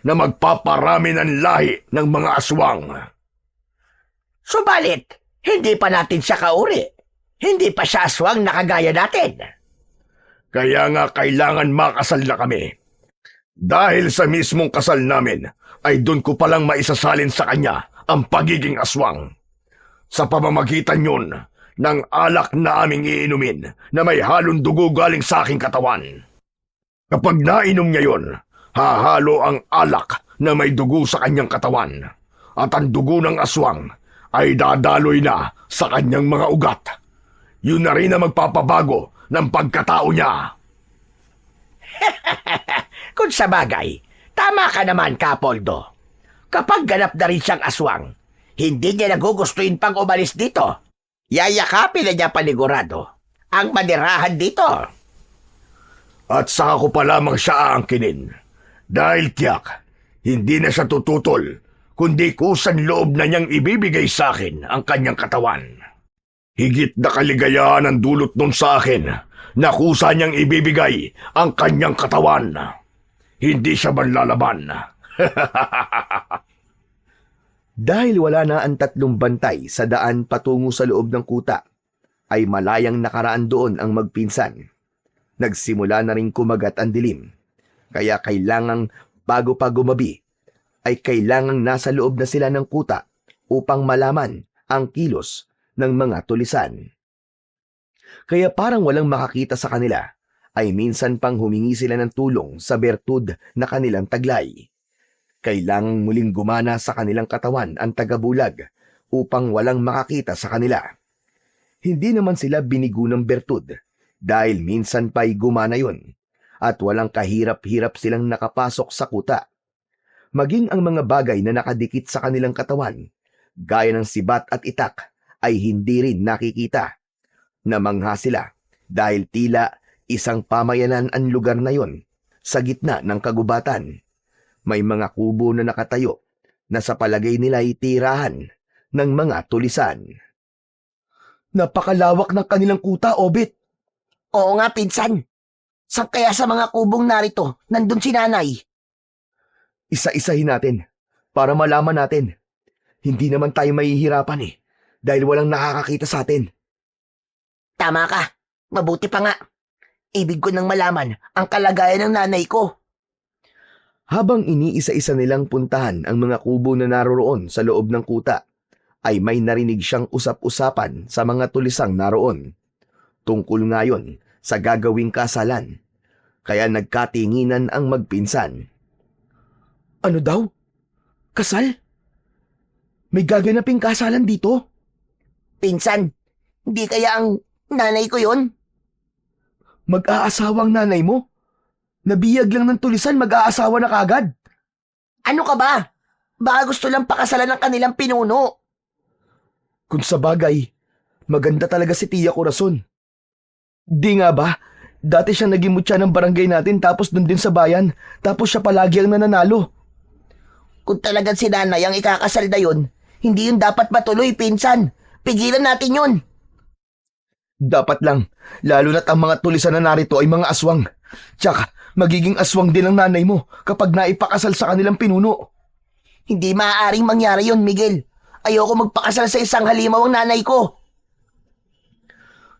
na magpaparami ng lahi ng mga aswang. Subalit, hindi pa natin siya kauri. Hindi pa siya aswang na kagaya natin. Kaya nga kailangan makasal na kami. Dahil sa mismong kasal namin, ay doon ko palang maisasalin sa kanya ang pagiging aswang. Sa pamamagitan yun ng alak na aming iinumin na may halong dugo galing sa aking katawan. Kapag nainom niya yon, hahalo ang alak na may dugo sa kanyang katawan at ang dugo ng aswang ay dadaloy na sa kanyang mga ugat. Yun na rin ang magpapabago ng pagkatao niya. Kung sa bagay, tama ka naman, Kapoldo. Kapag ganap na rin siyang aswang, hindi niya nagugustuhin pang umalis dito. Yayakapin na niya panigurado ang manirahan dito. At saka ko pa lamang siya aangkinin. Dahil tiyak, hindi na siya tututol, kundi kusan loob na niyang ibibigay sa akin ang kanyang katawan. Higit na kaligayahan ang dulot nun sa akin na kusa niyang ibibigay ang kanyang katawan. Hindi siya manlalaban. Dahil wala na ang tatlong bantay sa daan patungo sa loob ng kuta, ay malayang nakaraan doon ang magpinsan. Nagsimula na rin kumagat ang dilim, kaya kailangang bago pa gumabi, ay kailangang nasa loob na sila ng kuta upang malaman ang kilos ng mga tulisan. Kaya parang walang makakita sa kanila, ay minsan pang humingi sila ng tulong sa bertud na kanilang taglay. Kailangang muling gumana sa kanilang katawan ang tagabulag upang walang makakita sa kanila. Hindi naman sila binigo ng bertud dahil minsan pa'y gumana yun at walang kahirap-hirap silang nakapasok sa kuta. Maging ang mga bagay na nakadikit sa kanilang katawan, gaya ng sibat at itak, ay hindi rin nakikita. Namangha sila dahil tila isang pamayanan ang lugar na yon sa gitna ng kagubatan. May mga kubo na nakatayo na sa palagay nila ay tirahan ng mga tulisan. Napakalawak ng kanilang kuta, Obit. Oo nga, pinsan. Saan kaya sa mga kubong narito, nandun si nanay? Isa-isahin natin para malaman natin. Hindi naman tayo mahihirapan dahil walang nakakakita sa atin. Tama ka. Mabuti pa nga. Ibig ko nang malaman ang kalagayan ng nanay ko. Habang iniisa-isa nilang puntahan ang mga kubo na naroroon sa loob ng kuta, ay may narinig siyang usap-usapan sa mga tulisang naroon. Tungkol ngayon sa gagawing kasalan. Kaya nagkatinginan ang magpinsan. Ano daw? Kasal? May gaganaping kasalan dito? Pinsan, hindi kaya ang nanay ko yon? Mag-aasawang nanay mo? Nabiyag lang ng tulisan, mag-aasawa na kagad. Ano ka ba? Baka gusto lang pakasalan ng kanilang pinuno. Kung sa bagay, maganda talaga si Tia Corazon. Di nga ba? Dati siyang naging mutya ng barangay natin tapos dun din sa bayan. Tapos siya palagi ang nananalo. Kung talagang si nanay ang ikakasal na yun, hindi yun dapat matuloy, pinsan. Pigilan natin yun. Dapat lang, lalo na't ang mga tulisan na narito ay mga aswang. Tsaka, magiging aswang din ang nanay mo kapag naipakasal sa kanilang pinuno. Hindi maaaring mangyari yun, Miguel. Ayoko magpakasal sa isang halimaw ang nanay ko.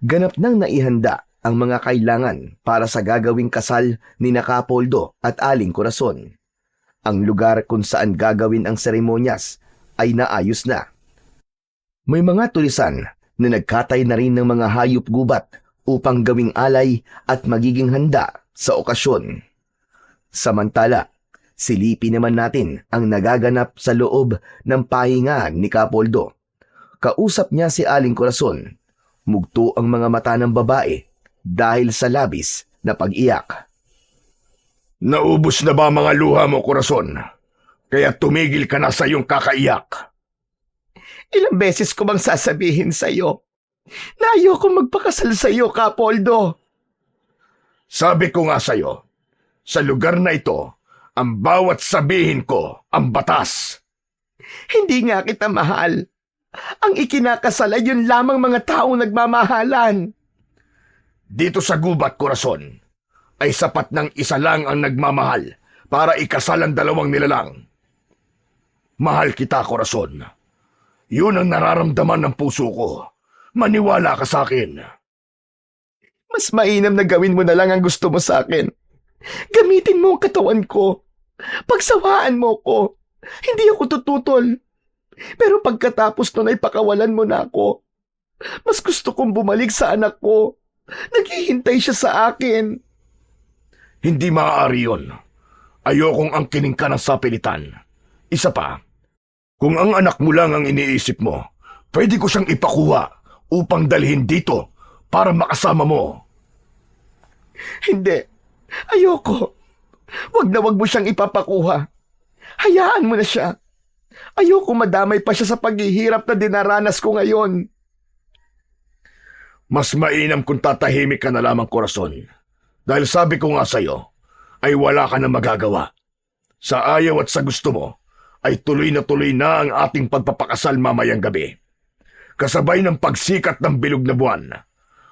Ganap nang naihanda ang mga kailangan para sa gagawing kasal ni Kapoldo at Aling Corazon. Ang lugar kung saan gagawin ang seremonyas ay naayos na. May mga tulisan na nagkatay na rin ng mga hayop gubat upang gawing alay at magiging handa sa okasyon. Samantala, silipin naman natin ang nagaganap sa loob ng pahingahan ni Kapoldo. Kausap niya si Aling Corazon. Mugto ang mga mata ng babae dahil sa labis na pag-iyak. Naubos na ba mga luha mo, Corazon? Kaya tumigil ka na sa iyong kakaiyak. Ilang beses ko bang sasabihin sa iyo na ayoko magpakasal sa iyo, Kapoldo? Sabi ko nga sa iyo, sa lugar na ito, ang bawat sabihin ko ang batas. Hindi nga kita mahal. Ang ikinakasal ay yun lamang mga taong nagmamahalan. Dito sa gubat, Corazon, ay sapat ng isa lang ang nagmamahal para ikasal ang dalawang nilalang. Mahal kita, Corazon. Yun ang nararamdaman ng puso ko. Maniwala ka sa akin. Mas mainam na gawin mo na lang ang gusto mo sa akin. Gamitin mo ang katawan ko. Pagsawaan mo ko. Hindi ako tututol. Pero pagkatapos nun ay pakawalan mo na ako. Mas gusto kong bumalik sa anak ko. Naghihintay siya sa akin. Hindi maaari yun. Ayokong angkinin ka ng sapilitan. Isa pa, kung ang anak mo lang ang iniisip mo, pwede ko siyang ipakuha upang dalhin dito para makasama mo. Hindi. Ayoko. Wag mo siyang ipapakuha. Hayaan mo na siya. Ayoko madamay pa siya sa paghihirap na dinaranas ko ngayon. Mas mainam kung tatahimik ka na lamang, Corazon. Dahil sabi ko nga sa'yo, ay wala ka na magagawa. Sa ayaw at sa gusto mo, ay tuloy na ang ating pagpapakasal mamayang gabi. Kasabay ng pagsikat ng bilog na buwan,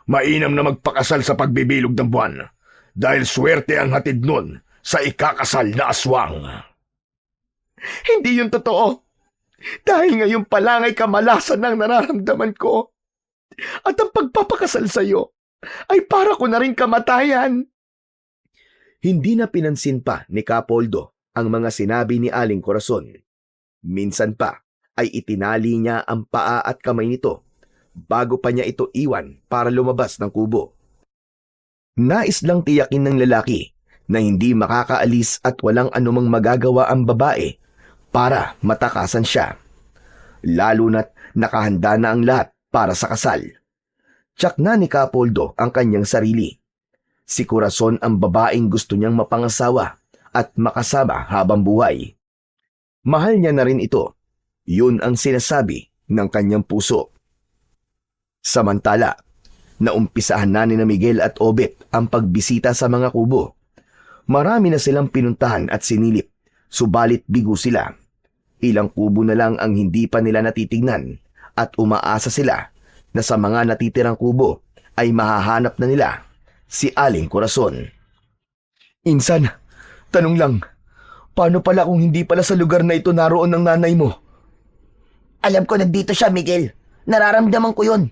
mainam na magpakasal sa pagbibilog ng buwan dahil swerte ang hatid nun sa ikakasal na aswang. Hindi yun totoo. Dahil ngayon pa lang ay kamalasan ang nararamdaman ko. At ang pagpapakasal sa'yo ay para ko na rin kamatayan. Hindi na pinansin pa ni Capoldo ang mga sinabi ni Aling Corazon. Minsan pa ay itinali niya ang paa at kamay nito bago pa niya ito iwan para lumabas ng kubo. Nais lang tiyakin ng lalaki na hindi makakaalis at walang anumang magagawa ang babae para matakasan siya. Lalo na't nakahanda na ang lahat para sa kasal. Tiyak na ni Capoldo ang kanyang sarili. Si Corazon ang babaeng gusto niyang mapangasawa at makasama habang buhay. Mahal niya na rin ito. Yun ang sinasabi ng kanyang puso. Samantala, naumpisahan na ni Miguel at Obet ang pagbisita sa mga kubo. Marami na silang pinuntahan at sinilip, subalit bigo sila. Ilang kubo na lang ang hindi pa nila natitignan at umaasa sila na sa mga natitirang kubo ay mahahanap na nila si Aling Corazon. Insan, tanong lang, paano pala kung hindi pala sa lugar na ito naroon ang nanay mo? Alam ko nandito siya, Miguel. Nararamdaman ko yun.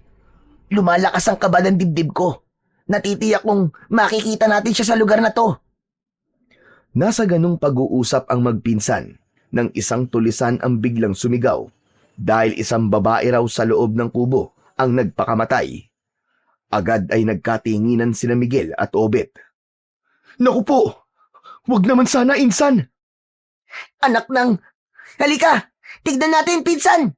Lumalakas ang kaba ng dibdib ko. Natitiyak kong makikita natin siya sa lugar na to. Nasa ganung pag-uusap ang magpinsan nang isang tulisan ang biglang sumigaw dahil isang babae raw sa loob ng kubo ang nagpakamatay. Agad ay nagkatinginan sina Miguel at Obet. Naku po! Huwag naman sana, insan! Anak ng... Halika! Tignan natin, pinsan!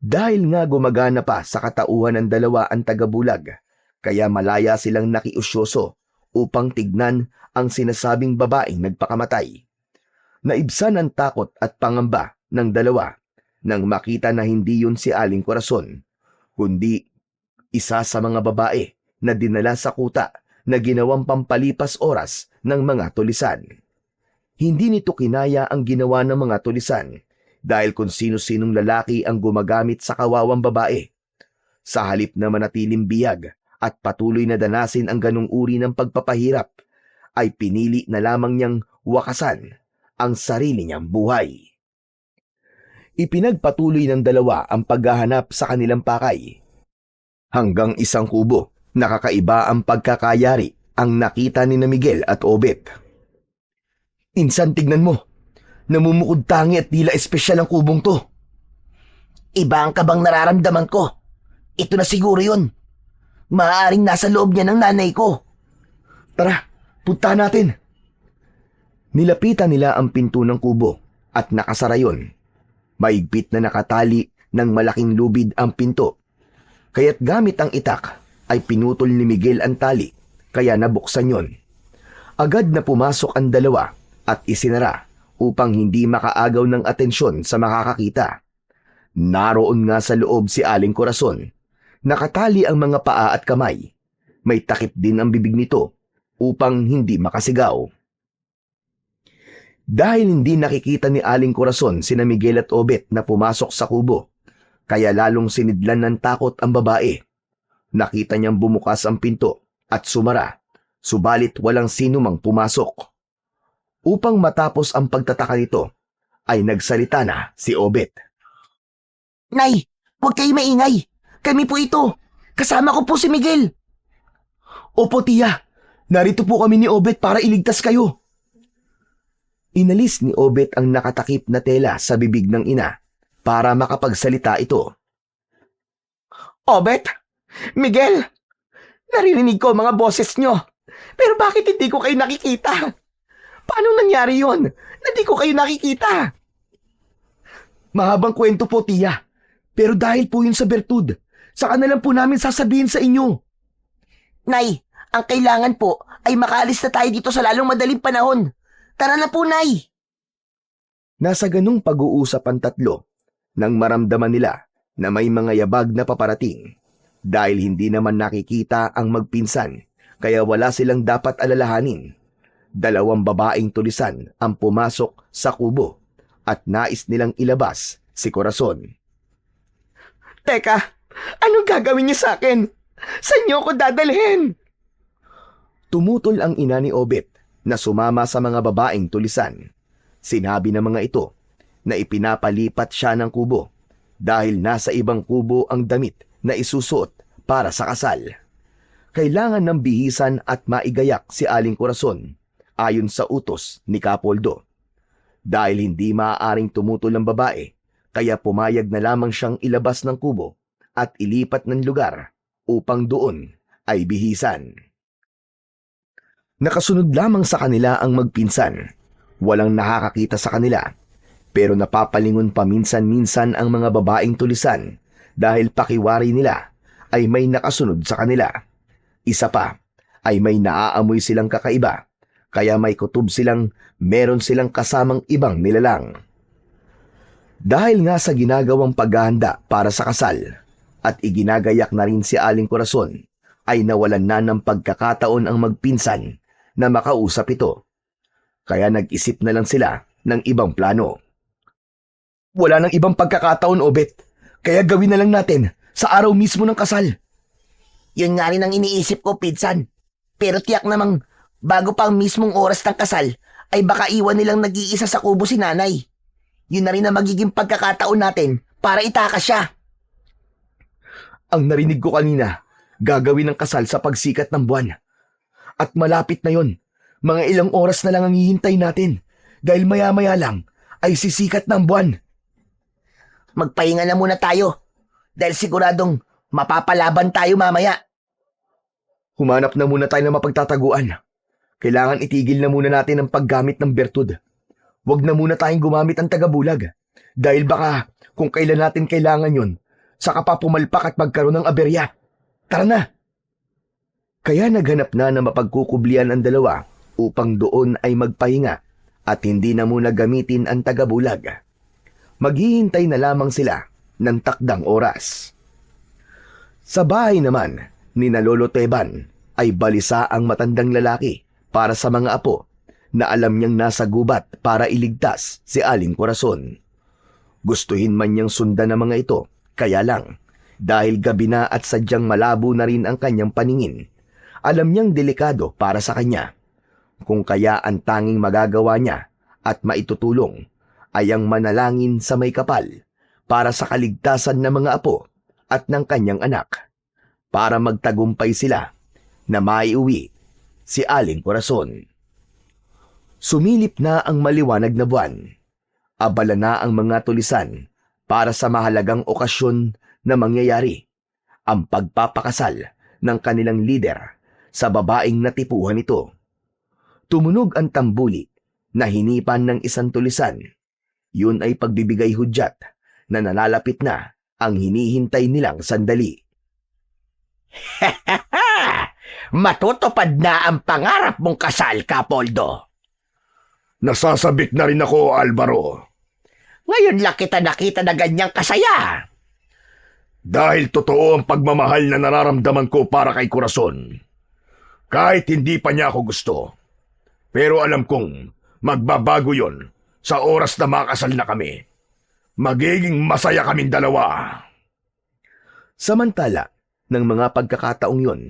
Dahil nga gumagana pa sa katauhan ng dalawa ang tagabulag, kaya malaya silang nakiusyoso upang tignan ang sinasabing babaeng nagpakamatay. Naibsan ang takot at pangamba ng dalawa nang makita na hindi yun si Aling Corazon, kundi isa sa mga babae na dinala sa kuta na ginawang pampalipas oras ng mga tulisan. Hindi nito kinaya ang ginawa ng mga tulisan dahil kung sino-sinong lalaki ang gumagamit sa kawawang babae. Sa halip na manatiling biyag at patuloy na danasin ang ganung uri ng pagpapahirap, ay pinili na lamang niyang wakasan ang sarili niyang buhay. Ipinagpatuloy ng dalawa ang paghahanap sa kanilang pakay. Hanggang isang kubo, nakakaiba ang pagkakayari ang nakita ni Miguel at Obet. Insan, tignan mo. Namumukod tangi at tila espesyal ang kubong to. Iba ang kabang nararamdaman ko. Ito na siguro yun. Maaaring nasa loob niya ng nanay ko. Tara, punta natin. Nilapitan nila ang pinto ng kubo at nakasara yun. Maigpit na nakatali ng malaking lubid ang pinto. Kaya't gamit ang itak ay pinutol ni Miguel ang tali kaya nabuksan yon. Agad na pumasok ang dalawa at isinara upang hindi makaagaw ng atensyon sa makakakita. Naroon nga sa loob si Aling Corazon. Nakatali ang mga paa at kamay. May takip din ang bibig nito upang hindi makasigaw. Dahil hindi nakikita ni Aling Corazon sina Miguel at Obet na pumasok sa kubo, kaya lalong sinidlan ng takot ang babae. Nakita niyang bumukas ang pinto at sumara, subalit walang sino mang pumasok. Upang matapos ang pagtataka nito, ay nagsalita na si Obet. Nay, huwag kayo maingay. Kami po ito. Kasama ko po si Miguel. Opo, tiya. Narito po kami ni Obet para iligtas kayo. Inalis ni Obet ang nakatakip na tela sa bibig ng ina para makapagsalita ito. Obet, Miguel, naririnig ko mga boses nyo. Pero bakit hindi ko kayo nakikita? Paano nangyari yon? Na di ko kayo nakikita? Mahabang kwento po, tiya. Pero dahil po yun sa bertud, saka na lang po namin sasabihin sa inyo. Nay, ang kailangan po ay makaalis na tayo dito sa lalong madaling panahon. Tara na po, Nay! Nasa ganung pag-uusap ang tatlo nang maramdaman nila na may mga yabag na paparating. Dahil hindi naman nakikita ang magpinsan, kaya wala silang dapat alalahanin. 2 babaeng tulisan ang pumasok sa kubo at nais nilang ilabas si Corazon. Teka, anong gagawin niyo sa akin? Saan niyo ako dadalhin? Tumutol ang ina ni Obet na sumama sa mga babaeng tulisan. Sinabi ng mga ito na ipinapalipat siya ng kubo dahil nasa ibang kubo ang damit na isusuot para sa kasal. Kailangan ng bihisan at maigayak si Aling Corazon ayon sa utos ni Kapoldo. Dahil hindi maaaring tumutol ang babae, kaya pumayag na lamang siyang ilabas ng kubo at ilipat ng lugar upang doon ay bihisan. Nakasunod lamang sa kanila ang magpinsan. Walang nakakakita sa kanila, pero napapalingon paminsan-minsan ang mga babaeng tulisan dahil pakiwari nila ay may nakasunod sa kanila. Isa pa ay may naaamoy silang kakaiba, kaya may kutob silang meron silang kasamang ibang nilalang. Dahil nga sa ginagawang paghahanda para sa kasal at iginagayak na rin si Aling Corazon, ay nawalan na ng pagkakataon ang magpinsan na makausap ito. Kaya nag-isip na lang sila ng ibang plano. Wala nang ibang pagkakataon, Obet. Kaya gawin na lang natin sa araw mismo ng kasal. Yun nga rin ang iniisip ko, Pinsan. Pero tiyak namang bago pa ang mismong oras ng kasal, ay baka iwan nilang nag-iisa sa kubo si nanay. Yun na rin ang magiging pagkakataon natin para itakas siya. Ang narinig ko kanina, gagawin ang kasal sa pagsikat ng buwan. At malapit na yon. Mga ilang oras na lang ang hihintay natin dahil maya-maya lang ay sisikat ng buwan. Magpahinga na muna tayo dahil siguradong mapapalaban tayo mamaya. Humanap na muna tayo ng mapagtataguan. Kailangan itigil na muna natin ang paggamit ng bertud. Huwag na muna tayong gumamit ang tagabulag dahil baka kung kailan natin kailangan yon, saka pa pumalpak at magkaroon ng aberya. Tara na! Kaya naghanap na mapagkukublian ang dalawa upang doon ay magpahinga at hindi na muna gamitin ang tagabulag. Maghihintay na lamang sila ng takdang oras. Sa bahay naman ni na Lolo Teban ay balisa ang matandang lalaki para sa mga apo na alam niyang nasa gubat para iligtas si Aling Corazon. Gustuhin man niyang sundan ng mga ito, kaya lang, dahil gabi na at sadyang malabo na rin ang kanyang paningin, alam niyang delikado para sa kanya. Kung kaya ang tanging magagawa niya at maitutulong ay ang manalangin sa may kapal para sa kaligtasan ng mga apo at ng kanyang anak, para magtagumpay sila na maiuwi si Aling Corazon. Sumilip na ang maliwanag na buwan. Abala na ang mga tulisan para sa mahalagang okasyon na mangyayari, ang pagpapakasal ng kanilang lider sa babaeng natipuhan ito. Tumunog ang tambuli na hinipan ng isang tulisan. Yun ay pagbibigay hudyat na nalalapit na ang hinihintay nilang sandali. Matutupad na ang pangarap mong kasal, Kapoldo. Nasasabik na rin ako, Alvaro. Ngayon lang kita nakita na ganyang kasaya. Dahil totoo ang pagmamahal na nararamdaman ko para kay Corazon. Kahit hindi pa niya ako gusto. Pero alam kong magbabago yon sa oras na makasal na kami. Magiging masaya kaming dalawa. Samantala, ng mga pagkakataong yon,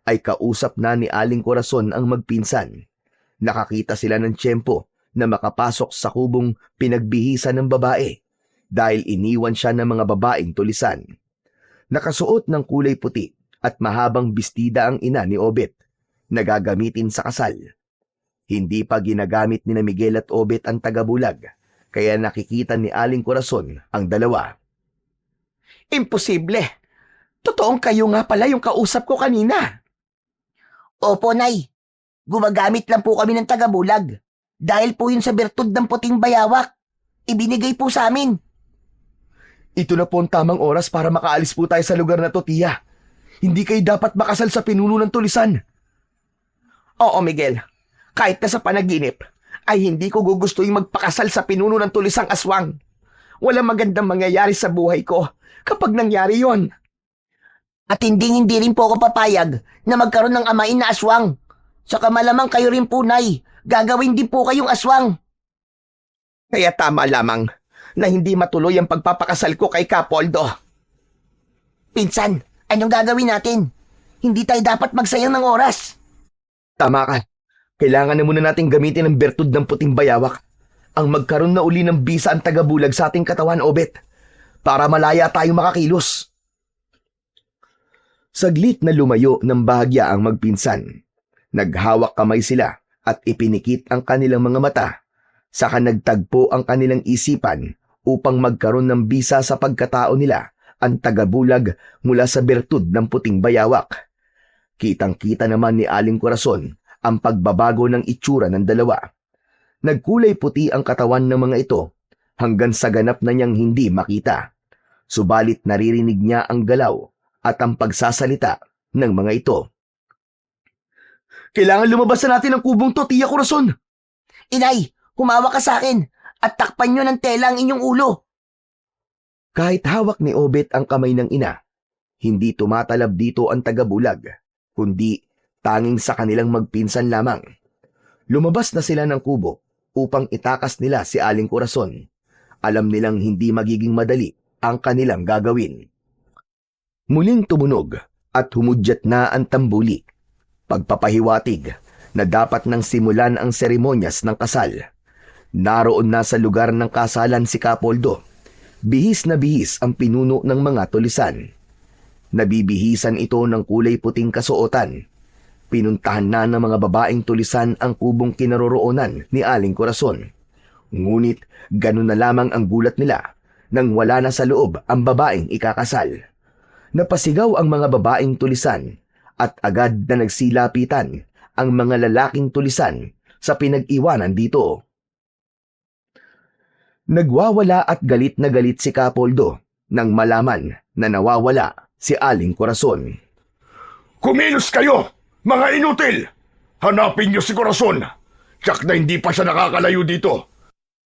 ay kausap na ni Aling Corazon ang magpinsan. Nakakita sila ng tiyempo na makapasok sa kubong pinagbihisan ng babae dahil iniwan siya ng mga babaeng tulisan. Nakasuot ng kulay puti at mahabang bestida ang ina ni Obet na gagamitin sa kasal. Hindi pa ginagamit ni na Miguel at Obet ang tagabulag, kaya nakikita ni Aling Corazon ang dalawa. Imposible! Totoong kayo nga pala yung kausap ko kanina. Opo, Nay. Gumagamit lang po kami ng tagabulag. Dahil po yun sa bertud ng puting bayawak. Ibinigay po sa amin. Ito na po ang tamang oras para makaalis po tayo sa lugar na to, tiya. Hindi kayo dapat makasal sa pinuno ng tulisan. Oo, Miguel. Kahit na sa panaginip, ay hindi ko gugustuhin magpakasal sa pinuno ng tulisang aswang. Walang magandang mangyayari sa buhay ko kapag nangyari yon. At hindi rin po ako papayag na magkaroon ng amain na aswang. Saka malamang kayo rin po, Nay. Gagawin din po kayong aswang. Kaya tama lamang na hindi matuloy ang pagpapakasal ko kay Capoldo. Pinsan, anong gagawin natin? Hindi tayo dapat magsayang ng oras. Tama ka. Kailangan na muna natin gamitin ang bertud ng puting bayawak. Ang magkaroon na uli ng bisa ang tagabulag sa ating katawan, Obet. Para malaya tayong makakilos. Saglit na lumayo ng bahagya ang magpinsan. Naghawak kamay sila at ipinikit ang kanilang mga mata. Saka nagtagpo ang kanilang isipan upang magkaroon ng bisa sa pagkatao nila ang tagabulag mula sa bertud ng puting bayawak. Kitang-kita naman ni Aling Corazon ang pagbabago ng itsura ng dalawa. Nagkulay puti ang katawan ng mga ito hanggang sa ganap na niyang hindi makita. Subalit naririnig niya ang galaw at ang pagsasalita ng mga ito. Kailangan lumabas na natin ang kubong to, Tiya Corazon. Inay, humawa ka sa akin at takpan nyo ng tela ang inyong ulo. Kahit hawak ni Obet ang kamay ng ina, hindi tumatalab dito ang tagabulag, kundi tanging sa kanilang magpinsan lamang. Lumabas na sila ng kubo upang itakas nila si Aling Corazon. Alam nilang hindi magiging madali ang kanilang gagawin. Muling tumunog at humudyat na ang tambuli. Pagpapahiwatig na dapat nang simulan ang seremonyas ng kasal. Naroon na sa lugar ng kasalan si Capoldo. Bihis na bihis ang pinuno ng mga tulisan. Nabibihisan ito ng kulay puting kasuotan. Pinuntahan na ng mga babaeng tulisan ang kubong kinaroroonan ni Aling Corazon. Ngunit ganun na lamang ang gulat nila nang wala na sa loob ang babaeng ikakasal. Napasigaw ang mga babaeng tulisan at agad na nagsilapitan ang mga lalaking tulisan sa pinag-iwanan dito. Nagwawala at galit na galit si Capoldo nang malaman na nawawala si Aling Corazon. Kumilos kayo, mga inutil! Hanapin niyo si Corazon. Tsak na hindi pa siya nakakalayo dito.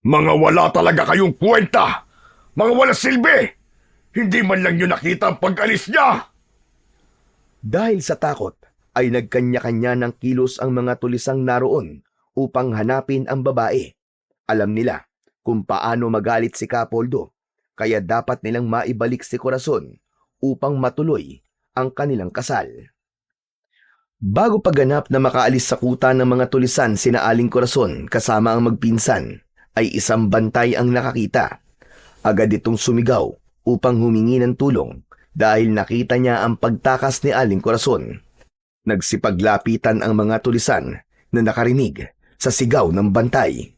Mga wala talaga kayong kwenta. Mga wala silbi. Hindi man lang niyo nakita ang pag-alis niya. Dahil sa takot ay nagkanya-kanya ng kilos ang mga tulisang naroon upang hanapin ang babae. Alam nila kung paano magalit si Capoldo, kaya dapat nilang maibalik si Corazon upang matuloy ang kanilang kasal. Bago paganap na makaalis sa kuta ng mga tulisan sina Aling Corazon kasama ang magpinsan, ay isang bantay ang nakakita. Agad itong sumigaw upang humingi ng tulong dahil nakita niya ang pagtakas ni Aling Corazon. Nagsipaglapitan ang mga tulisan na nakarinig sa sigaw ng bantay.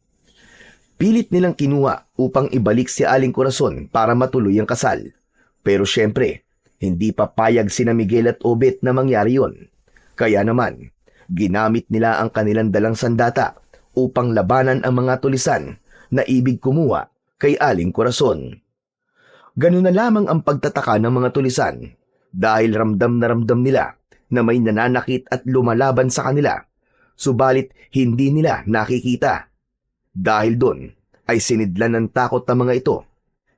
Pilit nilang kinuha upang ibalik si Aling Corazon para matuloy ang kasal. Pero syempre, hindi papayag sina Miguel at Obet na mangyari yon. Kaya naman, ginamit nila ang kanilang dalang sandata upang labanan ang mga tulisan na ibig kumuha kay Aling Corazon. Ganun na lamang ang pagtataka ng mga tulisan dahil ramdam na ramdam nila na may nananakit at lumalaban sa kanila, subalit hindi nila nakikita. Dahil doon ay sinidlan ng takot ang mga ito.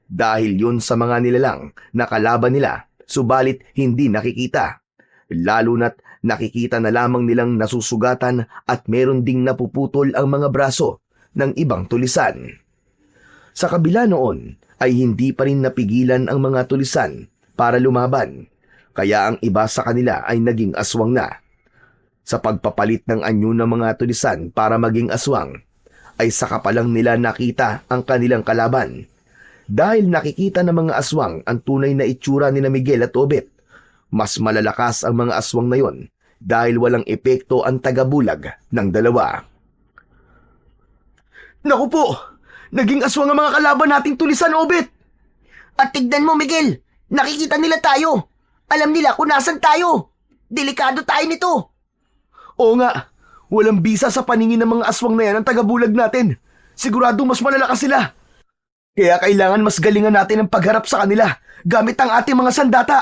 Dahil yun sa mga nilalang na kalaban nila, subalit hindi nakikita. Lalo na't nakikita na lamang nilang nasusugatan at meron ding napuputol ang mga braso ng ibang tulisan. Sa kabila noon ay hindi pa rin napigilan ang mga tulisan para lumaban, kaya ang iba sa kanila ay naging aswang na. Sa pagpapalit ng anyo ng mga tulisan para maging aswang, ay saka pa lang nila nakita ang kanilang kalaban. Dahil nakikita ng mga aswang ang tunay na itsura ni Miguel at Obet, mas malalakas ang mga aswang na yon dahil walang epekto ang tagabulag ng dalawa. Naku po! Naging aswang ang mga kalaban nating tulisan, Obet! At tignan mo, Miguel! Nakikita nila tayo! Alam nila kung nasan tayo! Delikado tayo nito! Oo nga, Walang bisa sa paningin ng mga aswang na yan ang tagabulag natin. Sigurado mas malalakas sila. Kaya kailangan mas galingan natin ang pagharap sa kanila gamit ang ating mga sandata.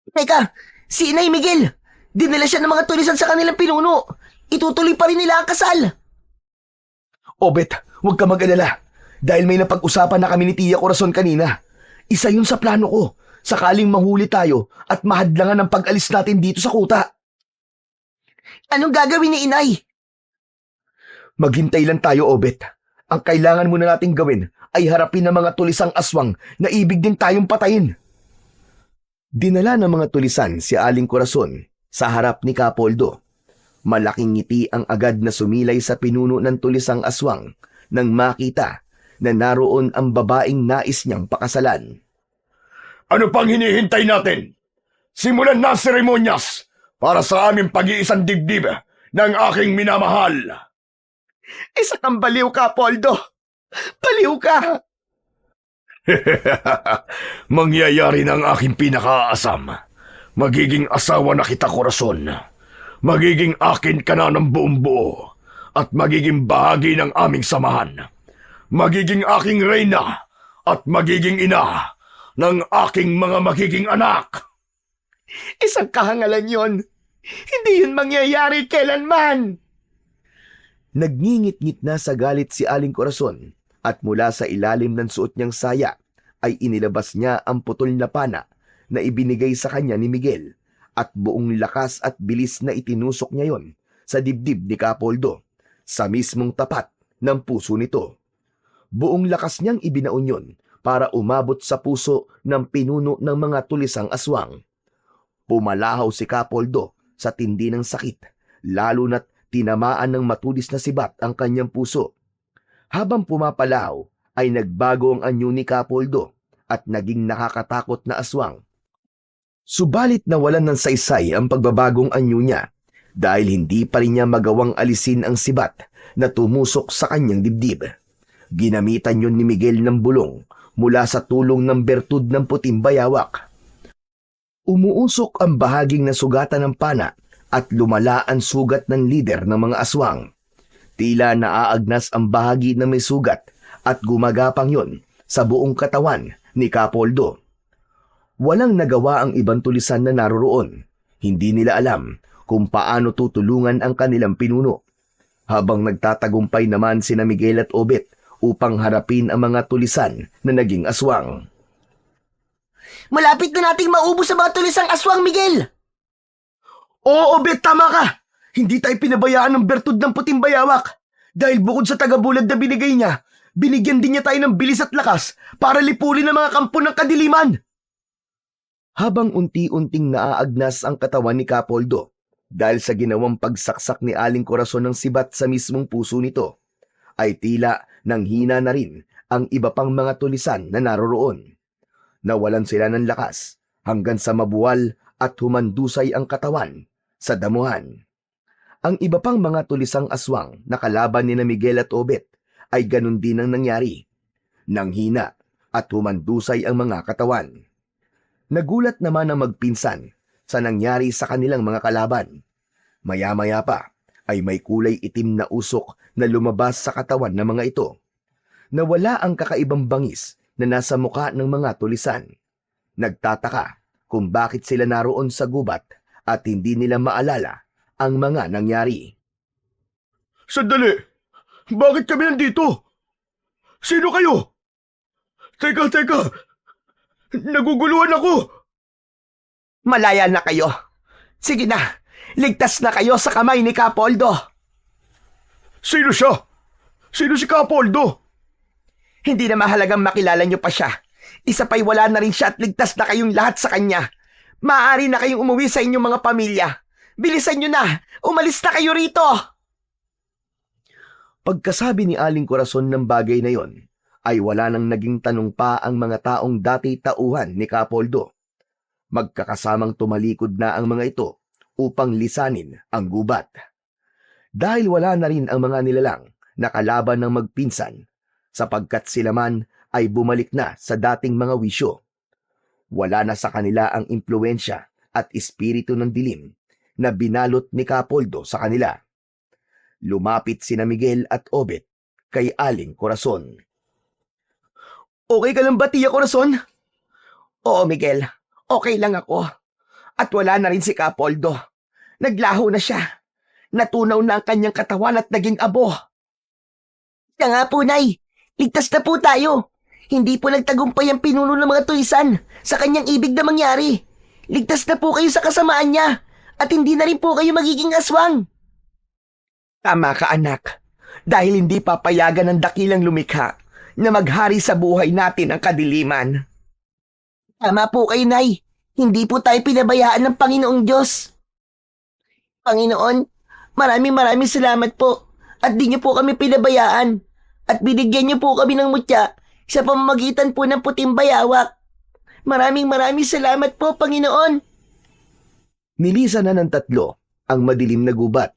Teka, si Inay Miguel. Dinala siya ng mga tulisan sa kanilang pinuno. Itutuloy pa rin nila ang kasal. Obet, huwag ka mag-alala. Dahil may napag-usapan na kami ni Tia Corazon kanina. Isa yun sa plano ko. Sakaling mahuli tayo at mahadlangan ang pag-alis natin dito sa kuta. Anong gagawin ni Inay? Maghintay lang tayo, Obet. Ang kailangan muna nating gawin ay harapin ang mga tulisang aswang na ibig din tayong patayin. Dinala ng mga tulisan si Aling Corazon sa harap ni Capoldo. Malaking ngiti ang agad na sumilay sa pinuno ng tulisang aswang nang makita na naroon ang babaeng nais niyang pakasalan. Ano pang hinihintay natin? Simulan na ang seremonyas para sa aming pag-iisang dibdib ng aking minamahal. Isa kang baliw, Capoldo! Baliw ka! Mangyayari ng aking pinakaasam. Magiging asawa na kita, Corazon. Magiging akin ka na ng buong buo. At magiging bahagi ng aming samahan. Magiging aking reyna at magiging ina ng aking mga magiging anak. Isang kahangalan yon. Hindi yun mangyayari kailanman. Nagngingit-ngit na sa galit si Aling Corazon at mula sa ilalim ng suot niyang saya ay inilabas niya ang putol na pana na ibinigay sa kanya ni Miguel at buong lakas at bilis na itinusok niya yon sa dibdib ni Capoldo sa mismong tapat ng puso nito. Buong lakas niyang ibinaon yon para umabot sa puso ng pinuno ng mga tulisang aswang. Pumalahaw si Capoldo sa tindi ng sakit, lalo na't tinamaan ng matulis na sibat ang kanyang puso. Habang pumapalahaw ay nagbago ang anyo ni Capoldo at naging nakakatakot na aswang. Subalit nawalan ng saysay ang pagbabagong anyo niya dahil hindi pa rin niya magawang alisin ang sibat na tumusok sa kanyang dibdib. Ginamitan yun ni Miguel ng bulong mula sa tulong ng bertud ng puting bayawak. Umuusok ang bahaging nasugatan ng pana at lumala ang sugat ng lider ng mga aswang. Tila naaagnas ang bahagi na may sugat at gumagapang yon sa buong katawan ni Capoldo. Walang nagawa ang ibang tulisan na naroroon. Hindi nila alam kung paano tutulungan ang kanilang pinuno. Habang nagtatagumpay naman sina Miguel at Obet upang harapin ang mga tulisan na naging aswang. Malapit na nating maubos sa mga tulisang aswang, Miguel! Oo, Obet, tama ka! Hindi tayo pinabayaan ng bertud ng puting bayawak. Dahil bukod sa tagabulag na binigay niya, binigyan din niya tayo ng bilis at lakas para lipulin ang mga kampo ng kadiliman. Habang unti-unting naaagnas ang katawan ni Capoldo dahil sa ginawang pagsaksak ni Aling Corazon ng sibat sa mismong puso nito, ay tila nanghina na rin ang iba pang mga tulisan na naroroon. Nawalan sila ng lakas hanggang sa mabuwal at humandusay ang katawan sa damuhan. Ang iba pang mga tulisang aswang na kalaban ni Miguel at Obet ay ganun din ang nangyari. Nanghina at humandusay ang mga katawan. Nagulat naman ang magpinsan sa nangyari sa kanilang mga kalaban. Maya-maya pa ay may kulay itim na usok na lumabas sa katawan ng mga ito. Nawala ang kakaibang bangis na nasa muka ng mga tulisan. Nagtataka kung bakit sila naroon sa gubat at hindi nila maalala ang mga nangyari. Sandali! Bakit kami nandito? Sino kayo? Teka! Naguguluhan ako! Malaya na kayo. Sige na, ligtas na kayo sa kamay ni Capoldo. Sino siya? Sino si Capoldo? Hindi na mahalagang makilala niyo pa siya. Isa pa'y wala na rin siya at ligtas na kayong lahat sa kanya. Maaari na kayong umuwi sa inyong mga pamilya. Bilisan niyo na! Umalis na kayo rito! Pagkasabi ni Aling Corazon ng bagay na yon, ay wala nang naging tanong pa ang mga taong dati tauhan ni Capoldo. Magkakasamang tumalikod na ang mga ito upang lisanin ang gubat. Dahil wala na rin ang mga nilalang na kalaban ng magpinsan, sapagkat sila man ay bumalik na sa dating mga wisyo. Wala na sa kanila ang impluensya at espiritu ng dilim na binalot ni Kapoldo sa kanila. Lumapit sina Miguel at Obet kay Aling Corazon. Okay ka lang ba, Tia Corazon? Oo, Miguel. Okay lang ako. At wala na rin si Kapoldo. Naglaho na siya. Natunaw na ang kanyang katawan at naging abo. Siya nga po, Nay. Ligtas na po tayo. Hindi po nagtagumpay ang pinuno ng mga tulisan sa kanyang ibig na mangyari. Ligtas na po kayo sa kasamaan niya at hindi na rin po kayo magiging aswang. Tama ka, anak. Dahil hindi papayagan ng dakilang lumikha na maghari sa buhay natin ang kadiliman. Tama po kayo, Nay. Hindi po tayo pinabayaan ng Panginoong Diyos. Panginoon, maraming salamat po at di niyo po kami pinabayaan at binigyan niyo po kami ng mutya sa pamamagitan po ng puting bayawak. Maraming salamat po, Panginoon. Nilisan na ng tatlo ang madilim na gubat.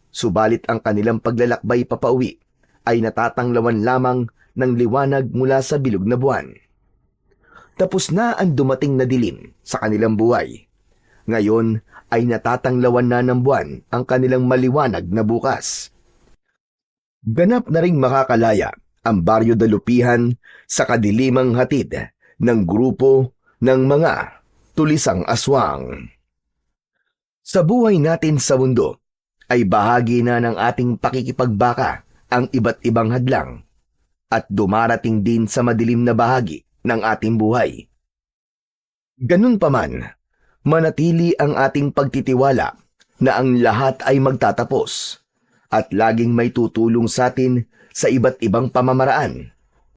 Subalit ang kanilang paglalakbay papauwi ay natatanglawan lamang ng liwanag mula sa bilog na buwan. Tapos na ang dumating na dilim sa kanilang buhay. Ngayon ay natatanglawan na ng buwan ang kanilang maliwanag na bukas. Ganap na ring makakalaya ang Baryo Dalupihan sa kadilimang hatid ng grupo ng mga tulisang aswang. Sa buhay natin sa mundo ay bahagi na ng ating pakikipagbaka ang iba't ibang hadlang at dumarating din sa madilim na bahagi ng ating buhay. Ganun pa man, manatili ang ating pagtitiwala na ang lahat ay magtatapos at laging may tutulong sa atin sa iba't ibang pamamaraan